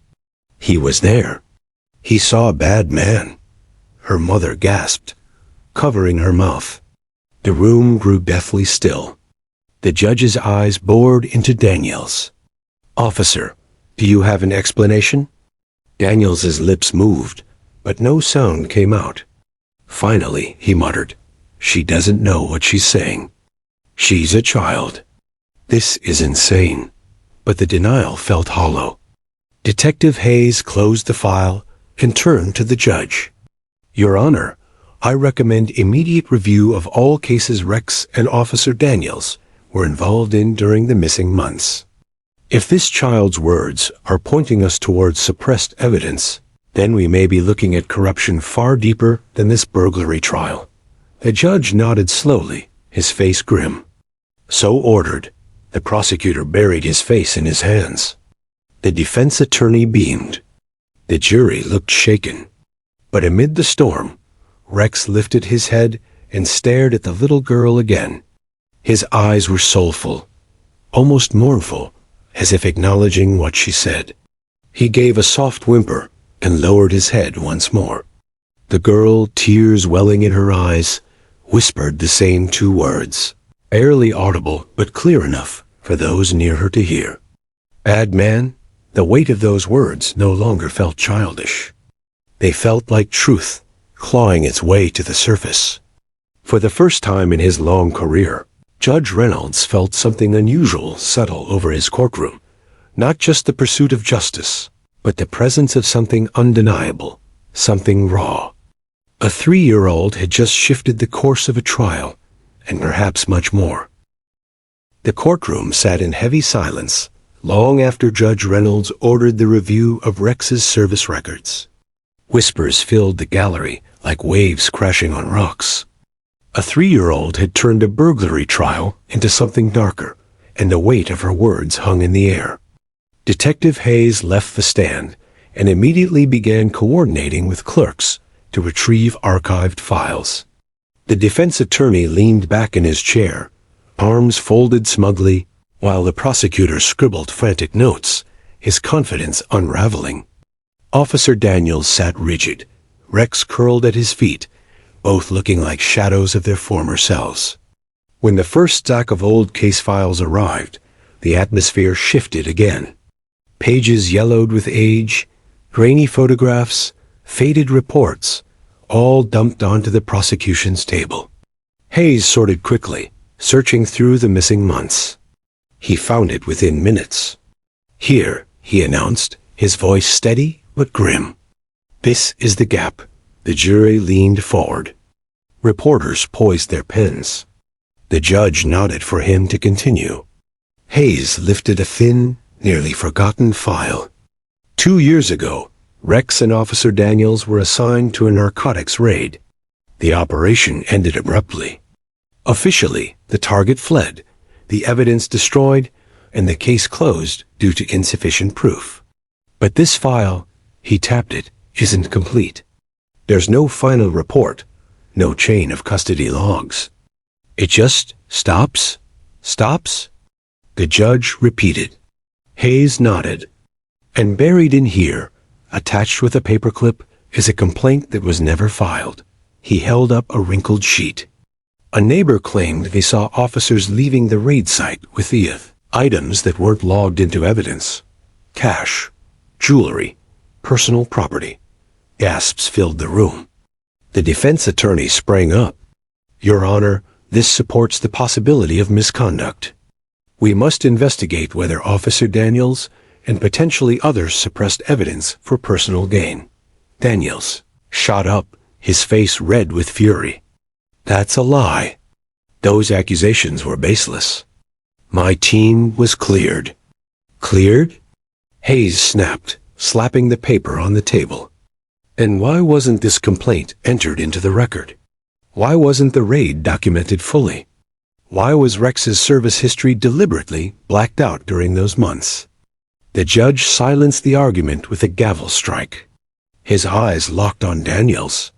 He was there. He saw a bad man. Her mother gasped, covering her mouth. The room grew deathly still. The judge's eyes bored into Daniels. Officer, do you have an explanation? Daniels's lips moved, but no sound came out. Finally, he muttered, she doesn't know what she's saying. She's a child. This is insane. But the denial felt hollow. Detective Hayes closed the file and turned to the judge. Your Honor, I recommend immediate review of all cases Rex and Officer Daniels were involved in during the missing months. If this child's words are pointing us towards suppressed evidence, then we may be looking at corruption far deeper than this burglary trial. The judge nodded slowly, his face grim. So ordered. The prosecutor buried his face in his hands. The defense attorney beamed. The jury looked shaken. But amid the storm, Rex lifted his head and stared at the little girl again. His eyes were soulful, almost mournful, as if acknowledging what she said. He gave a soft whimper and lowered his head once more. The girl, tears welling in her eyes, whispered the same two words, barely audible but clear enough for those near her to hear. "Bad man." The weight of those words no longer felt childish. They felt like truth, clawing its way to the surface. For the first time in his long career, Judge Reynolds felt something unusual settle over his courtroom. Not just the pursuit of justice, but the presence of something undeniable, something raw. A 3-year-old had just shifted the course of a trial, and perhaps much more. The courtroom sat in heavy silence long after Judge Reynolds ordered the review of Rex's service records. Whispers filled the gallery like waves crashing on rocks. A 3-year-old had turned a burglary trial into something darker, and the weight of her words hung in the air. Detective Hayes left the stand and immediately began coordinating with clerks to retrieve archived files. The defense attorney leaned back in his chair, arms folded smugly, while the prosecutor scribbled frantic notes, his confidence unraveling. Officer Daniels sat rigid, Rex curled at his feet, both looking like shadows of their former selves. When the first stack of old case files arrived, the atmosphere shifted again. Pages yellowed with age, grainy photographs, faded reports, all dumped onto the prosecution's table. Hayes sorted quickly, searching through the missing months. He found it within minutes. "Here," he announced, his voice steady but grim. "This is the gap." The jury leaned forward. Reporters poised their pens. The judge nodded for him to continue. Hayes lifted a thin, nearly forgotten file. 2 years ago, Rex and Officer Daniels were assigned to a narcotics raid. The operation ended abruptly. Officially, the target fled, the evidence destroyed, and the case closed due to insufficient proof. But this file, he tapped it, isn't complete. There's no final report, no chain of custody logs. It just stops. The judge repeated. Hayes nodded. And buried in here, attached with a paperclip, is a complaint that was never filed. He held up a wrinkled sheet. A neighbor claimed they saw officers leaving the raid site with the items that weren't logged into evidence. Cash, jewelry, personal property. Gasps filled the room. The defense attorney sprang up. "Your Honor, this supports the possibility of misconduct. We must investigate whether Officer Daniels and potentially others suppressed evidence for personal gain." Daniels shot up, his face red with fury. "That's a lie. Those accusations were baseless. My team was cleared." "Cleared?" Hayes snapped, slapping the paper on the table. "And why wasn't this complaint entered into the record? Why wasn't the raid documented fully? Why was Rex's service history deliberately blacked out during those months?" The judge silenced the argument with a gavel strike. His eyes locked on Daniels.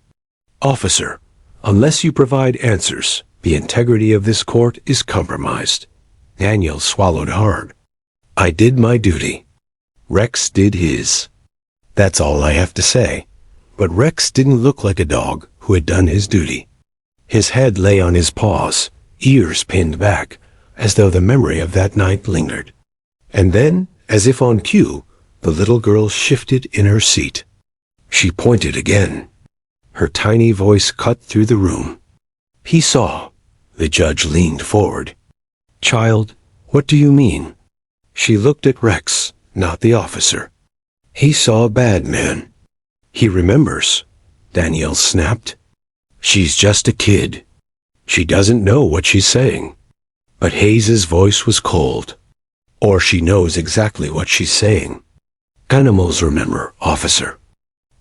"Officer, unless you provide answers, the integrity of this court is compromised." Daniels swallowed hard. "I did my duty. Rex did his. That's all I have to say." But Rex didn't look like a dog who had done his duty. His head lay on his paws, ears pinned back, as though the memory of that night lingered. And then, as if on cue, the little girl shifted in her seat. She pointed again. Her tiny voice cut through the room. "He saw." The judge leaned forward. "Child, what do you mean?" She looked at Rex, not the officer. "He saw a bad man." "He remembers," Danielle snapped. "She's just a kid. She doesn't know what she's saying." But Hayes's voice was cold. "Or she knows exactly what she's saying. Animals remember, officer.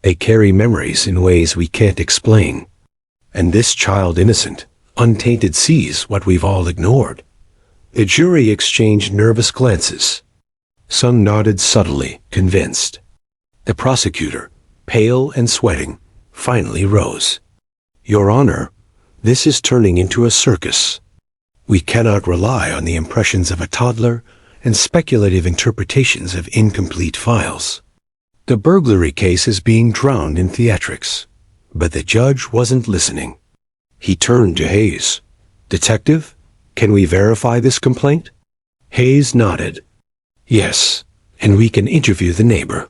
They carry memories in ways we can't explain. And this child innocent, untainted sees what we've all ignored. The jury exchanged nervous glances. Some nodded subtly, convinced. The prosecutor, pale and sweating, finally rose. "Your Honor, this is turning into a circus. We cannot rely on the impressions of a toddler and speculative interpretations of incomplete files. The burglary case is being drowned in theatrics." But the judge wasn't listening. He turned to Hayes. "Detective, can we verify this complaint?" Hayes nodded. "Yes, and we can interview the neighbor.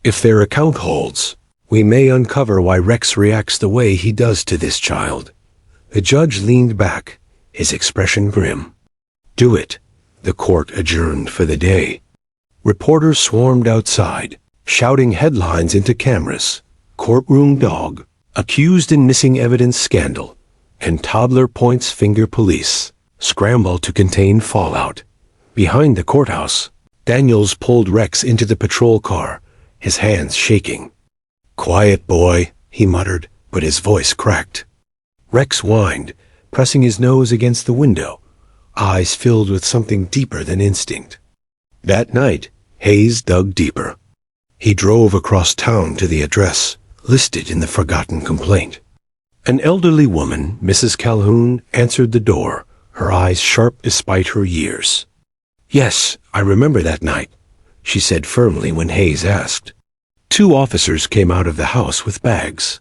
If their account holds, we may uncover why Rex reacts the way he does to this child." The judge leaned back, his expression grim. "Do it." The court adjourned for the day. Reporters swarmed outside, shouting headlines into cameras. "Courtroom dog, accused in missing evidence scandal," and "Toddler points finger police, scramble to contain fallout." Behind the courthouse, Daniels pulled Rex into the patrol car, his hands shaking. "Quiet, boy," he muttered, but his voice cracked. Rex whined, pressing his nose against the window, eyes filled with something deeper than instinct. That night, Hayes dug deeper. He drove across town to the address listed in the forgotten complaint. An elderly woman, Mrs. Calhoun, answered the door, her eyes sharp despite her years. "Yes, I remember that night," she said firmly when Hayes asked. Two officers came out of the house with bags.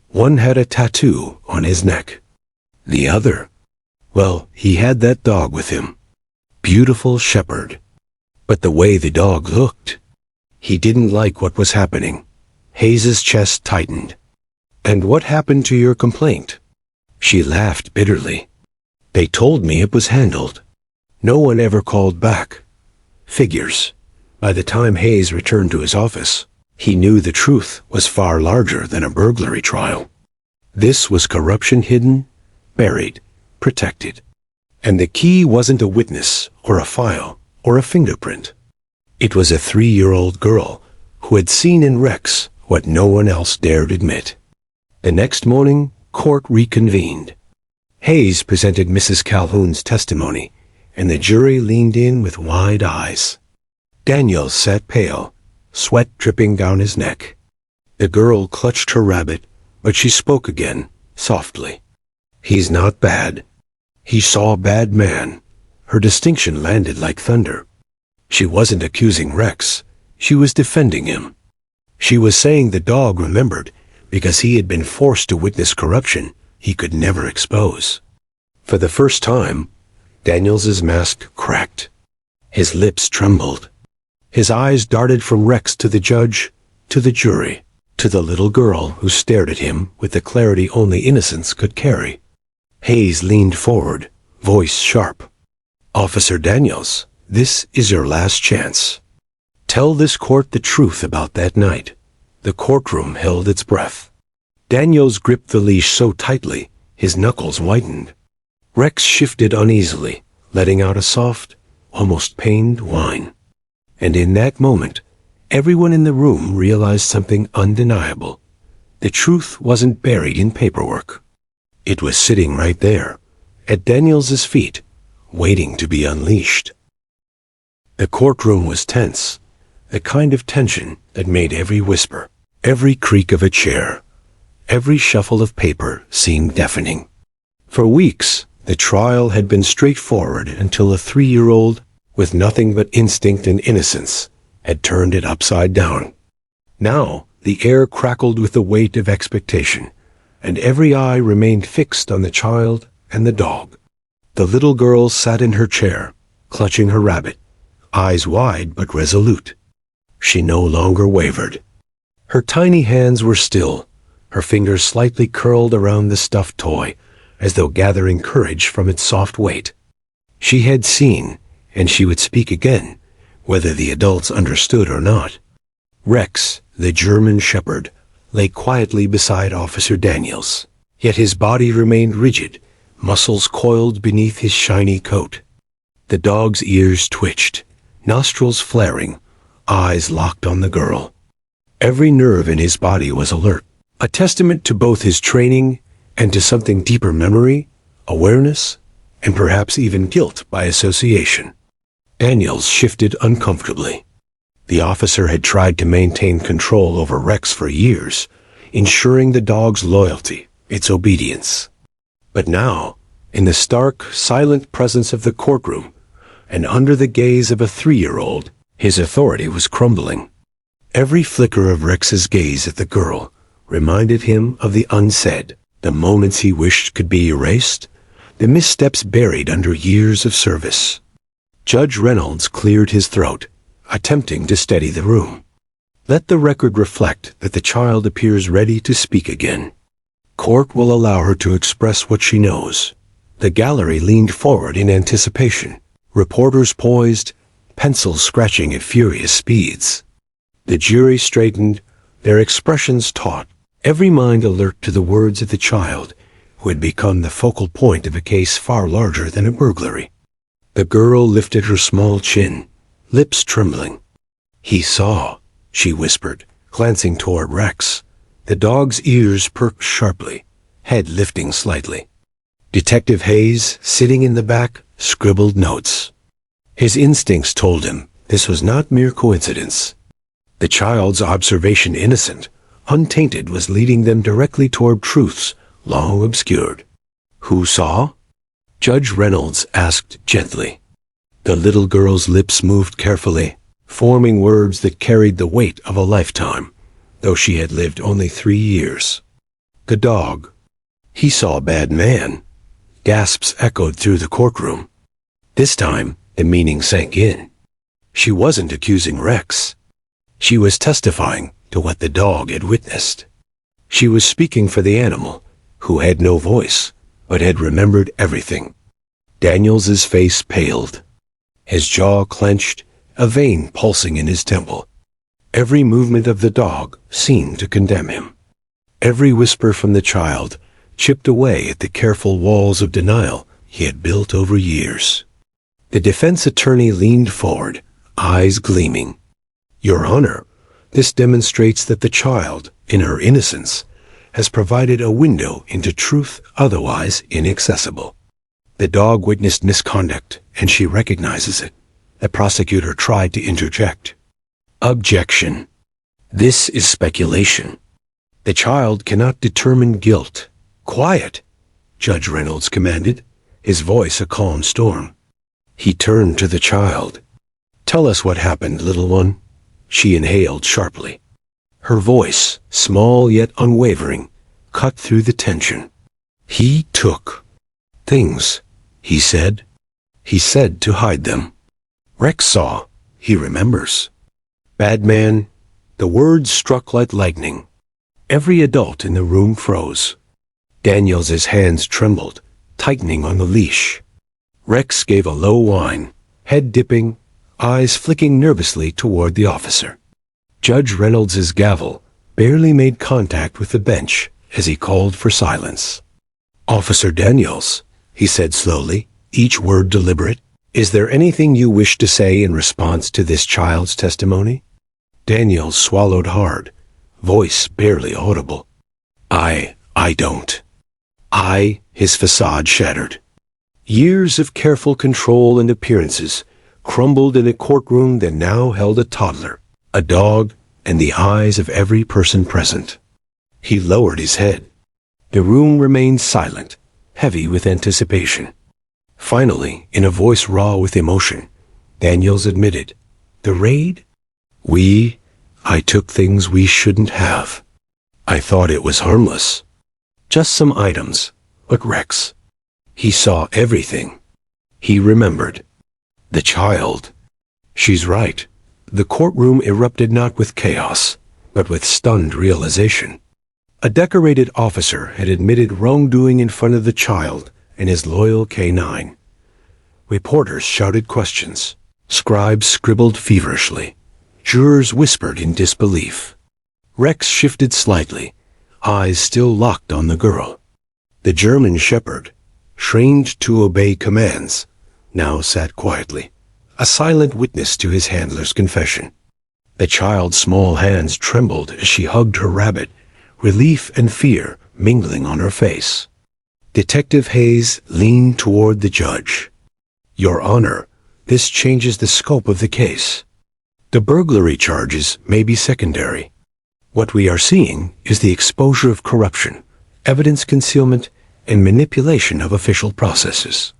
One had a tattoo on his neck. The other, well, he had that dog with him. Beautiful shepherd. But the way the dog looked, he didn't like what was happening. Hayes's chest tightened. "And what happened to your complaint?" She laughed bitterly. "They told me it was handled. No one ever called back. Figures." By the time Hayes returned to his office, he knew the truth was far larger than a burglary trial. This was corruption hidden, buried, protected. And the key wasn't a witness or a file or a fingerprint. It was a 3-year-old girl who had seen in Rex what no one else dared admit. The next morning, court reconvened. Hayes presented Mrs. Calhoun's testimony, and the jury leaned in with wide eyes. Daniels sat pale, sweat dripping down his neck. The girl clutched her rabbit, but she spoke again, softly. "He's not bad. He saw a bad man." Her distinction landed like thunder. She wasn't accusing Rex. She was defending him. She was saying the dog remembered because he had been forced to witness corruption he could never expose. For the first time, Daniels's mask cracked. His lips trembled. His eyes darted from Rex to the judge, to the jury, to the little girl who stared at him with the clarity only innocence could carry. Hayes leaned forward, voice sharp. "Officer Daniels, this is your last chance. Tell this court the truth about that night." The courtroom held its breath. Daniels gripped the leash so tightly, his knuckles whitened. Rex shifted uneasily, letting out a soft, almost pained whine. And in that moment, everyone in the room realized something undeniable. The truth wasn't buried in paperwork. It was sitting right there, at Daniels's feet, waiting to be unleashed. The courtroom was tense, the kind of tension that made every whisper, every creak of a chair, every shuffle of paper seemed deafening. For weeks, the trial had been straightforward until a 3-year-old, with nothing but instinct and innocence, had turned it upside down. Now, the air crackled with the weight of expectation, and every eye remained fixed on the child and the dog. The little girl sat in her chair, clutching her rabbit, eyes wide but resolute. She no longer wavered. Her tiny hands were still, her fingers slightly curled around the stuffed toy, as though gathering courage from its soft weight. She had seen, and she would speak again, whether the adults understood or not. Rex, the German shepherd, lay quietly beside Officer Daniels, yet his body remained rigid, muscles coiled beneath his shiny coat. The dog's ears twitched, nostrils flaring, eyes locked on the girl. Every nerve in his body was alert, a testament to both his training and to something deeper: memory, awareness, and perhaps even guilt by association. Daniels shifted uncomfortably. The officer had tried to maintain control over Rex for years, ensuring the dog's loyalty, its obedience. But now, in the stark, silent presence of the courtroom, and under the gaze of a 3-year-old, his authority was crumbling. Every flicker of Rex's gaze at the girl reminded him of the unsaid, the moments he wished could be erased, the missteps buried under years of service. Judge Reynolds cleared his throat, attempting to steady the room. Let the record reflect that the child appears ready to speak again. Court will allow her to express what she knows. The gallery leaned forward in anticipation, reporters poised, pencils scratching at furious speeds. The jury straightened, their expressions taut, every mind alert to the words of the child, who had become the focal point of a case far larger than a burglary. The girl lifted her small chin, lips trembling. "He saw," she whispered, glancing toward Rex. The dog's ears perked sharply, head lifting slightly. Detective Hayes, sitting in the back, scribbled notes. His instincts told him this was not mere coincidence. The child's observation, innocent, untainted, was leading them directly toward truths long obscured. "Who saw?" Judge Reynolds asked gently. The little girl's lips moved carefully, forming words that carried the weight of a lifetime, though she had lived only 3 years. "The dog. He saw a bad man." Gasps echoed through the courtroom. This time, the meaning sank in. She wasn't accusing Rex. She was testifying to what the dog had witnessed. She was speaking for the animal, who had no voice, but had remembered everything. Daniels's face paled. His jaw clenched, a vein pulsing in his temple. Every movement of the dog seemed to condemn him. Every whisper from the child chipped away at the careful walls of denial he had built over years. The defense attorney leaned forward, eyes gleaming. "Your Honor, this demonstrates that the child, in her innocence, has provided a window into truth otherwise inaccessible. The dog witnessed misconduct, and she recognizes it." The prosecutor tried to interject. "Objection. This is speculation. The child cannot determine guilt." "Quiet," Judge Reynolds commanded, his voice a calm storm. He turned to the child. "Tell us what happened, little one." She inhaled sharply. Her voice, small yet unwavering, cut through the tension. "He took things," he said. "He said to hide them. Rex saw. He remembers." "Bad man." The words struck like lightning. Every adult in the room froze. Daniels's hands trembled, tightening on the leash. Rex gave a low whine, head dipping, eyes flicking nervously toward the officer. Judge Reynolds's gavel barely made contact with the bench as he called for silence. "Officer Daniels," he said slowly, each word deliberate, "is there anything you wish to say in response to this child's testimony?" Daniels swallowed hard, voice barely audible. I don't. His facade shattered. Years of careful control and appearances crumbled in a courtroom that now held a toddler, a dog, and the eyes of every person present. He lowered his head. The room remained silent, heavy with anticipation. Finally, in a voice raw with emotion, Daniels admitted, "The raid? I took things we shouldn't have. I thought it was harmless. Just some items, but Rex. He saw everything. He remembered. The child." "She's right." The courtroom erupted not with chaos, but with stunned realization. A decorated officer had admitted wrongdoing in front of the child and his loyal K-9. Reporters shouted questions. Scribes scribbled feverishly. Jurors whispered in disbelief. Rex shifted slightly, eyes still locked on the girl. The German shepherd, trained to obey commands, now sat quietly, a silent witness to his handler's confession. The child's small hands trembled as she hugged her rabbit, relief and fear mingling on her face. Detective Hayes leaned toward the judge. "Your Honor, this changes the scope of the case. The burglary charges may be secondary. What we are seeing is the exposure of corruption, evidence concealment, and manipulation of official processes.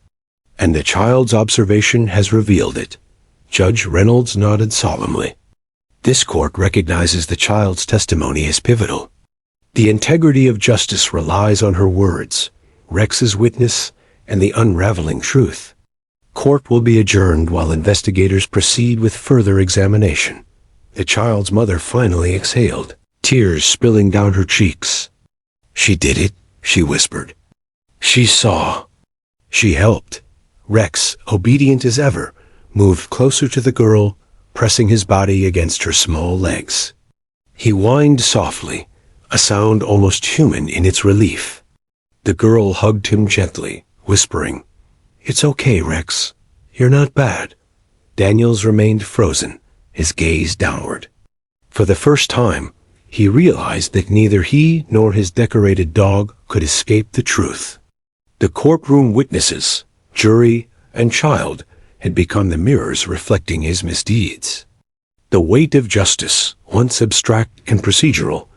And the child's observation has revealed it." Judge Reynolds nodded solemnly. "This court recognizes the child's testimony as pivotal. The integrity of justice relies on her words, Rex's witness, and the unraveling truth. Court will be adjourned while investigators proceed with further examination." The child's mother finally exhaled, tears spilling down her cheeks. "She did it," she whispered. "She saw. She helped." Rex, obedient as ever, moved closer to the girl, pressing his body against her small legs. He whined softly, a sound almost human in its relief. The girl hugged him gently, whispering, "It's okay, Rex. You're not bad." Daniels remained frozen, his gaze downward. For the first time, he realized that neither he nor his decorated dog could escape the truth. The courtroom witnesses, jury, and child had become the mirrors reflecting his misdeeds. The weight of justice, once abstract and procedural,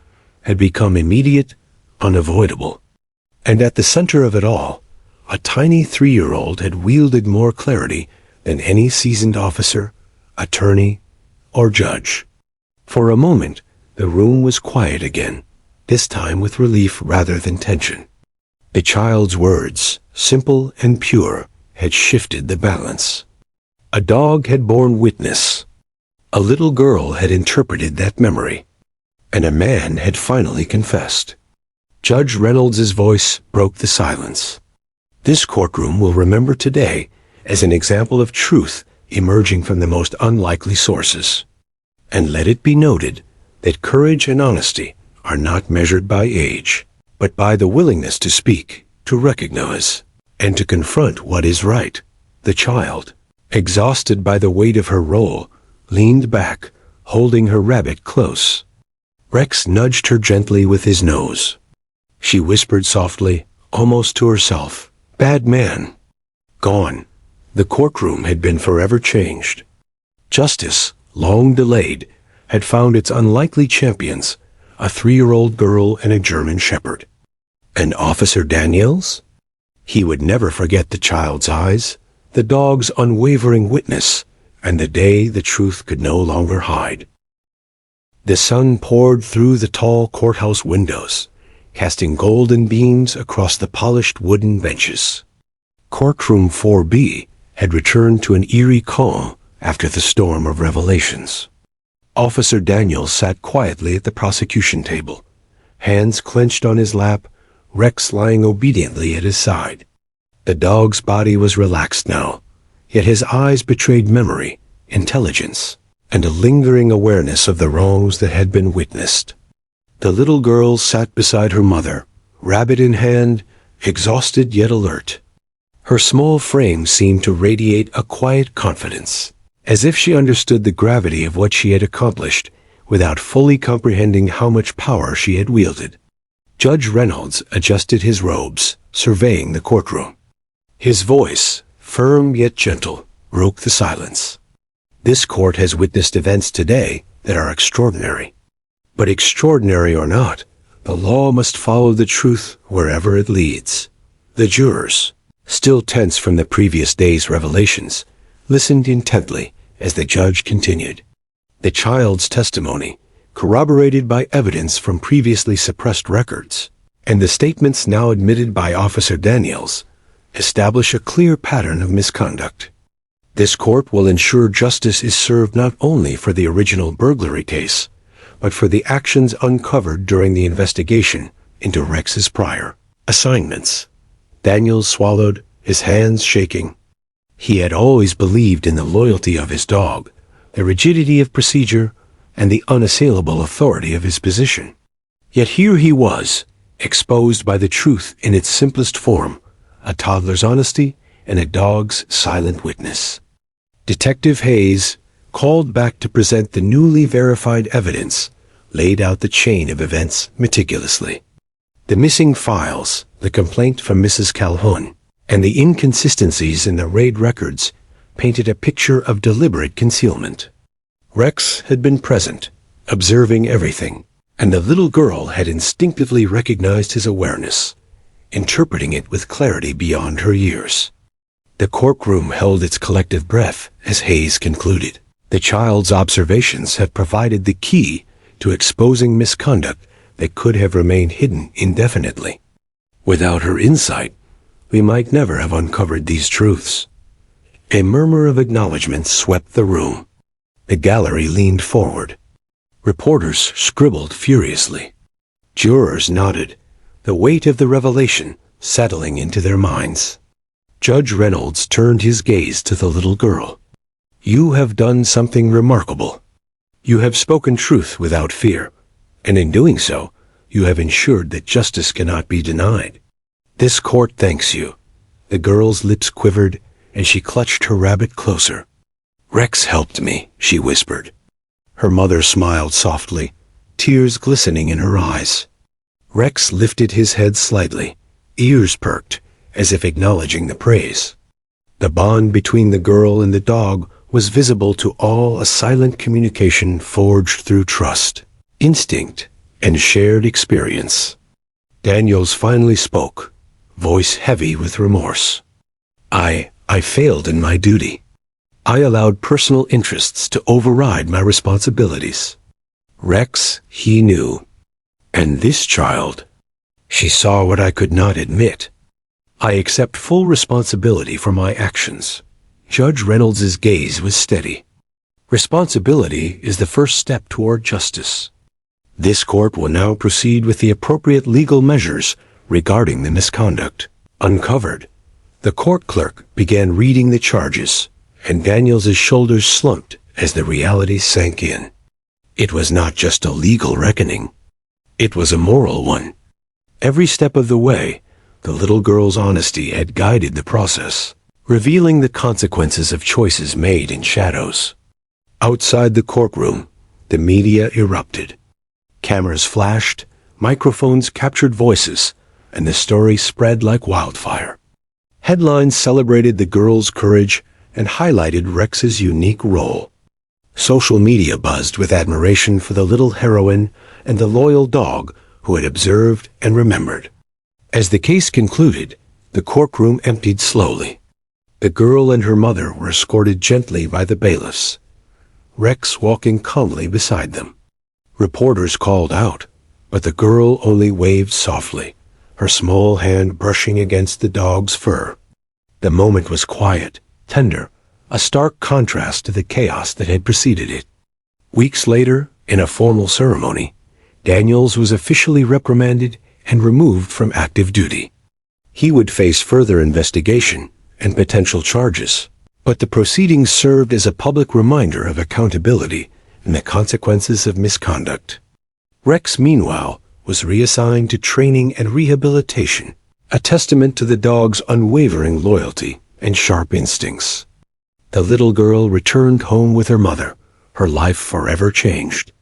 had become immediate, unavoidable. And at the center of it all, a tiny 3-year-old had wielded more clarity than any seasoned officer, attorney, or judge. For a moment, the room was quiet again, this time with relief rather than tension. The child's words, simple and pure, had shifted the balance. A dog had borne witness. A little girl had interpreted that memory. And a man had finally confessed. Judge Reynolds's voice broke the silence. This courtroom will remember today as an example of truth emerging from the most unlikely sources. And let it be noted that courage and honesty are not measured by age, but by the willingness to speak, to recognize, and to confront what is right. The child, exhausted by the weight of her role, leaned back, holding her rabbit close. Rex nudged her gently with his nose. She whispered softly, almost to herself, "Bad man." Gone. The courtroom had been forever changed. Justice, long delayed, had found its unlikely champions, a 3-year-old girl and a German shepherd. And Officer Daniels? He would never forget the child's eyes, the dog's unwavering witness, and the day the truth could no longer hide. The sun poured through the tall courthouse windows, casting golden beams across the polished wooden benches. Courtroom 4B had returned to an eerie calm after the storm of revelations. Officer Daniels sat quietly at the prosecution table, hands clenched on his lap, Rex lying obediently at his side. The dog's body was relaxed now, yet his eyes betrayed memory, intelligence, and a lingering awareness of the wrongs that had been witnessed. The little girl sat beside her mother, rabbit in hand, exhausted yet alert. Her small frame seemed to radiate a quiet confidence, as if she understood the gravity of what she had accomplished without fully comprehending how much power she had wielded. Judge Reynolds adjusted his robes, surveying the courtroom. His voice, firm yet gentle, broke the silence. This court has witnessed events today that are extraordinary. But extraordinary or not, the law must follow the truth wherever it leads. The jurors, still tense from the previous day's revelations, listened intently as the judge continued. The child's testimony, corroborated by evidence from previously suppressed records, and the statements now admitted by Officer Daniels, establish a clear pattern of misconduct. This court will ensure justice is served not only for the original burglary case, but for the actions uncovered during the investigation into Rex's prior assignments. Daniels swallowed, his hands shaking. He had always believed in the loyalty of his dog, the rigidity of procedure, and the unassailable authority of his position. Yet here he was, exposed by the truth in its simplest form, a toddler's honesty and a dog's silent witness. Detective Hayes, called back to present the newly verified evidence, laid out the chain of events meticulously. The missing files, the complaint from Mrs. Calhoun, and the inconsistencies in the raid records painted a picture of deliberate concealment. Rex had been present, observing everything, and the little girl had instinctively recognized his awareness, interpreting it with clarity beyond her years. The courtroom held its collective breath as Hayes concluded. The child's observations have provided the key to exposing misconduct that could have remained hidden indefinitely. Without her insight, we might never have uncovered these truths. A murmur of acknowledgement swept the room. The gallery leaned forward. Reporters scribbled furiously. Jurors nodded, the weight of the revelation settling into their minds. Judge Reynolds turned his gaze to the little girl. "You have done something remarkable. You have spoken truth without fear, and in doing so, you have ensured that justice cannot be denied. This court thanks you." The girl's lips quivered, and she clutched her rabbit closer. "Rex helped me," she whispered. Her mother smiled softly, tears glistening in her eyes. Rex lifted his head slightly, ears perked, as if acknowledging the praise. The bond between the girl and the dog was visible to all, a silent communication forged through trust, instinct, and shared experience. Daniels finally spoke, voice heavy with remorse. I failed in my duty. I allowed personal interests to override my responsibilities. Rex, he knew. And this child, she saw what I could not admit. I accept full responsibility for my actions. Judge Reynolds's gaze was steady. Responsibility is the first step toward justice. This court will now proceed with the appropriate legal measures regarding the misconduct. Uncovered, the court clerk began reading the charges, and Daniels's shoulders slumped as the reality sank in. It was not just a legal reckoning. It was a moral one. Every step of the way, the little girl's honesty had guided the process, revealing the consequences of choices made in shadows. Outside the courtroom, the media erupted. Cameras flashed, microphones captured voices, and the story spread like wildfire. Headlines celebrated the girl's courage and highlighted Rex's unique role. Social media buzzed with admiration for the little heroine and the loyal dog who had observed and remembered. As the case concluded, the courtroom emptied slowly. The girl and her mother were escorted gently by the bailiffs, Rex walking calmly beside them. Reporters called out, but the girl only waved softly, her small hand brushing against the dog's fur. The moment was quiet, tender, a stark contrast to the chaos that had preceded it. Weeks later, in a formal ceremony, Daniels was officially reprimanded and removed from active duty. He would face further investigation and potential charges, but the proceedings served as a public reminder of accountability and the consequences of misconduct. Rex, meanwhile, was reassigned to training and rehabilitation, a testament to the dog's unwavering loyalty and sharp instincts. The little girl returned home with her mother, her life forever changed.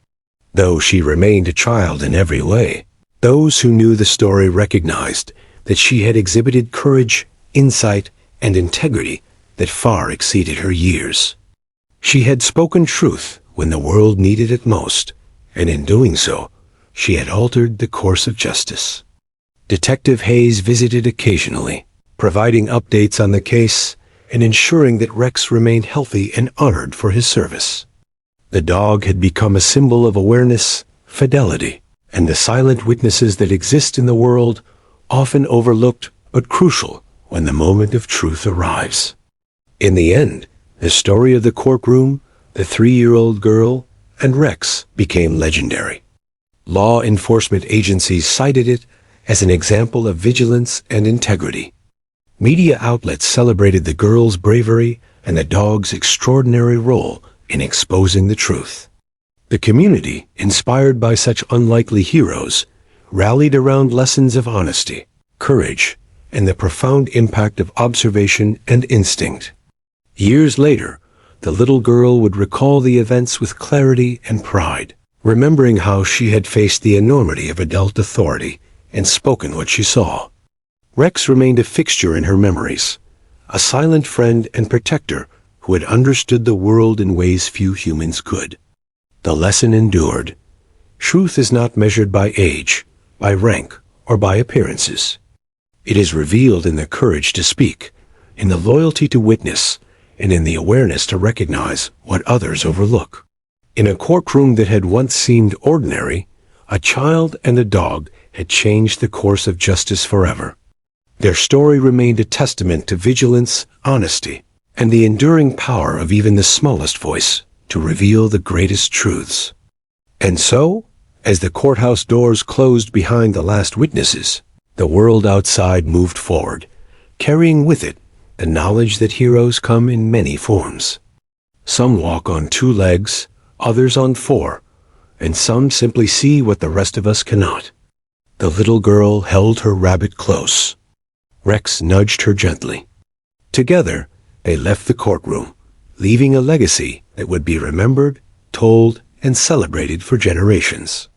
Though she remained a child in every way, those who knew the story recognized that she had exhibited courage, insight, and integrity that far exceeded her years. She had spoken truth when the world needed it most, and in doing so, she had altered the course of justice. Detective Hayes visited occasionally, providing updates on the case and ensuring that Rex remained healthy and honored for his service. The dog had become a symbol of awareness, fidelity, and the silent witnesses that exist in the world, often overlooked but crucial when the moment of truth arrives. In the end, the story of the courtroom, the 3-year-old girl, and Rex became legendary. Law enforcement agencies cited it as an example of vigilance and integrity. Media outlets celebrated the girl's bravery and the dog's extraordinary role in exposing the truth. The community, inspired by such unlikely heroes, rallied around lessons of honesty, courage, and the profound impact of observation and instinct. Years later, the little girl would recall the events with clarity and pride, remembering how she had faced the enormity of adult authority and spoken what she saw. Rex remained a fixture in her memories, a silent friend and protector who had understood the world in ways few humans could. The lesson endured. Truth is not measured by age, by rank, or by appearances. It is revealed in the courage to speak, in the loyalty to witness, and in the awareness to recognize what others overlook. In a courtroom that had once seemed ordinary, a child and a dog had changed the course of justice forever. Their story remained a testament to vigilance, honesty, and the enduring power of even the smallest voice to reveal the greatest truths. And so, as the courthouse doors closed behind the last witnesses, the world outside moved forward, carrying with it the knowledge that heroes come in many forms. Some walk on 2 legs, others on 4, and some simply see what the rest of us cannot. The little girl held her rabbit close. Rex nudged her gently. Together, they left the courtroom, leaving a legacy that would be remembered, told, and celebrated for generations.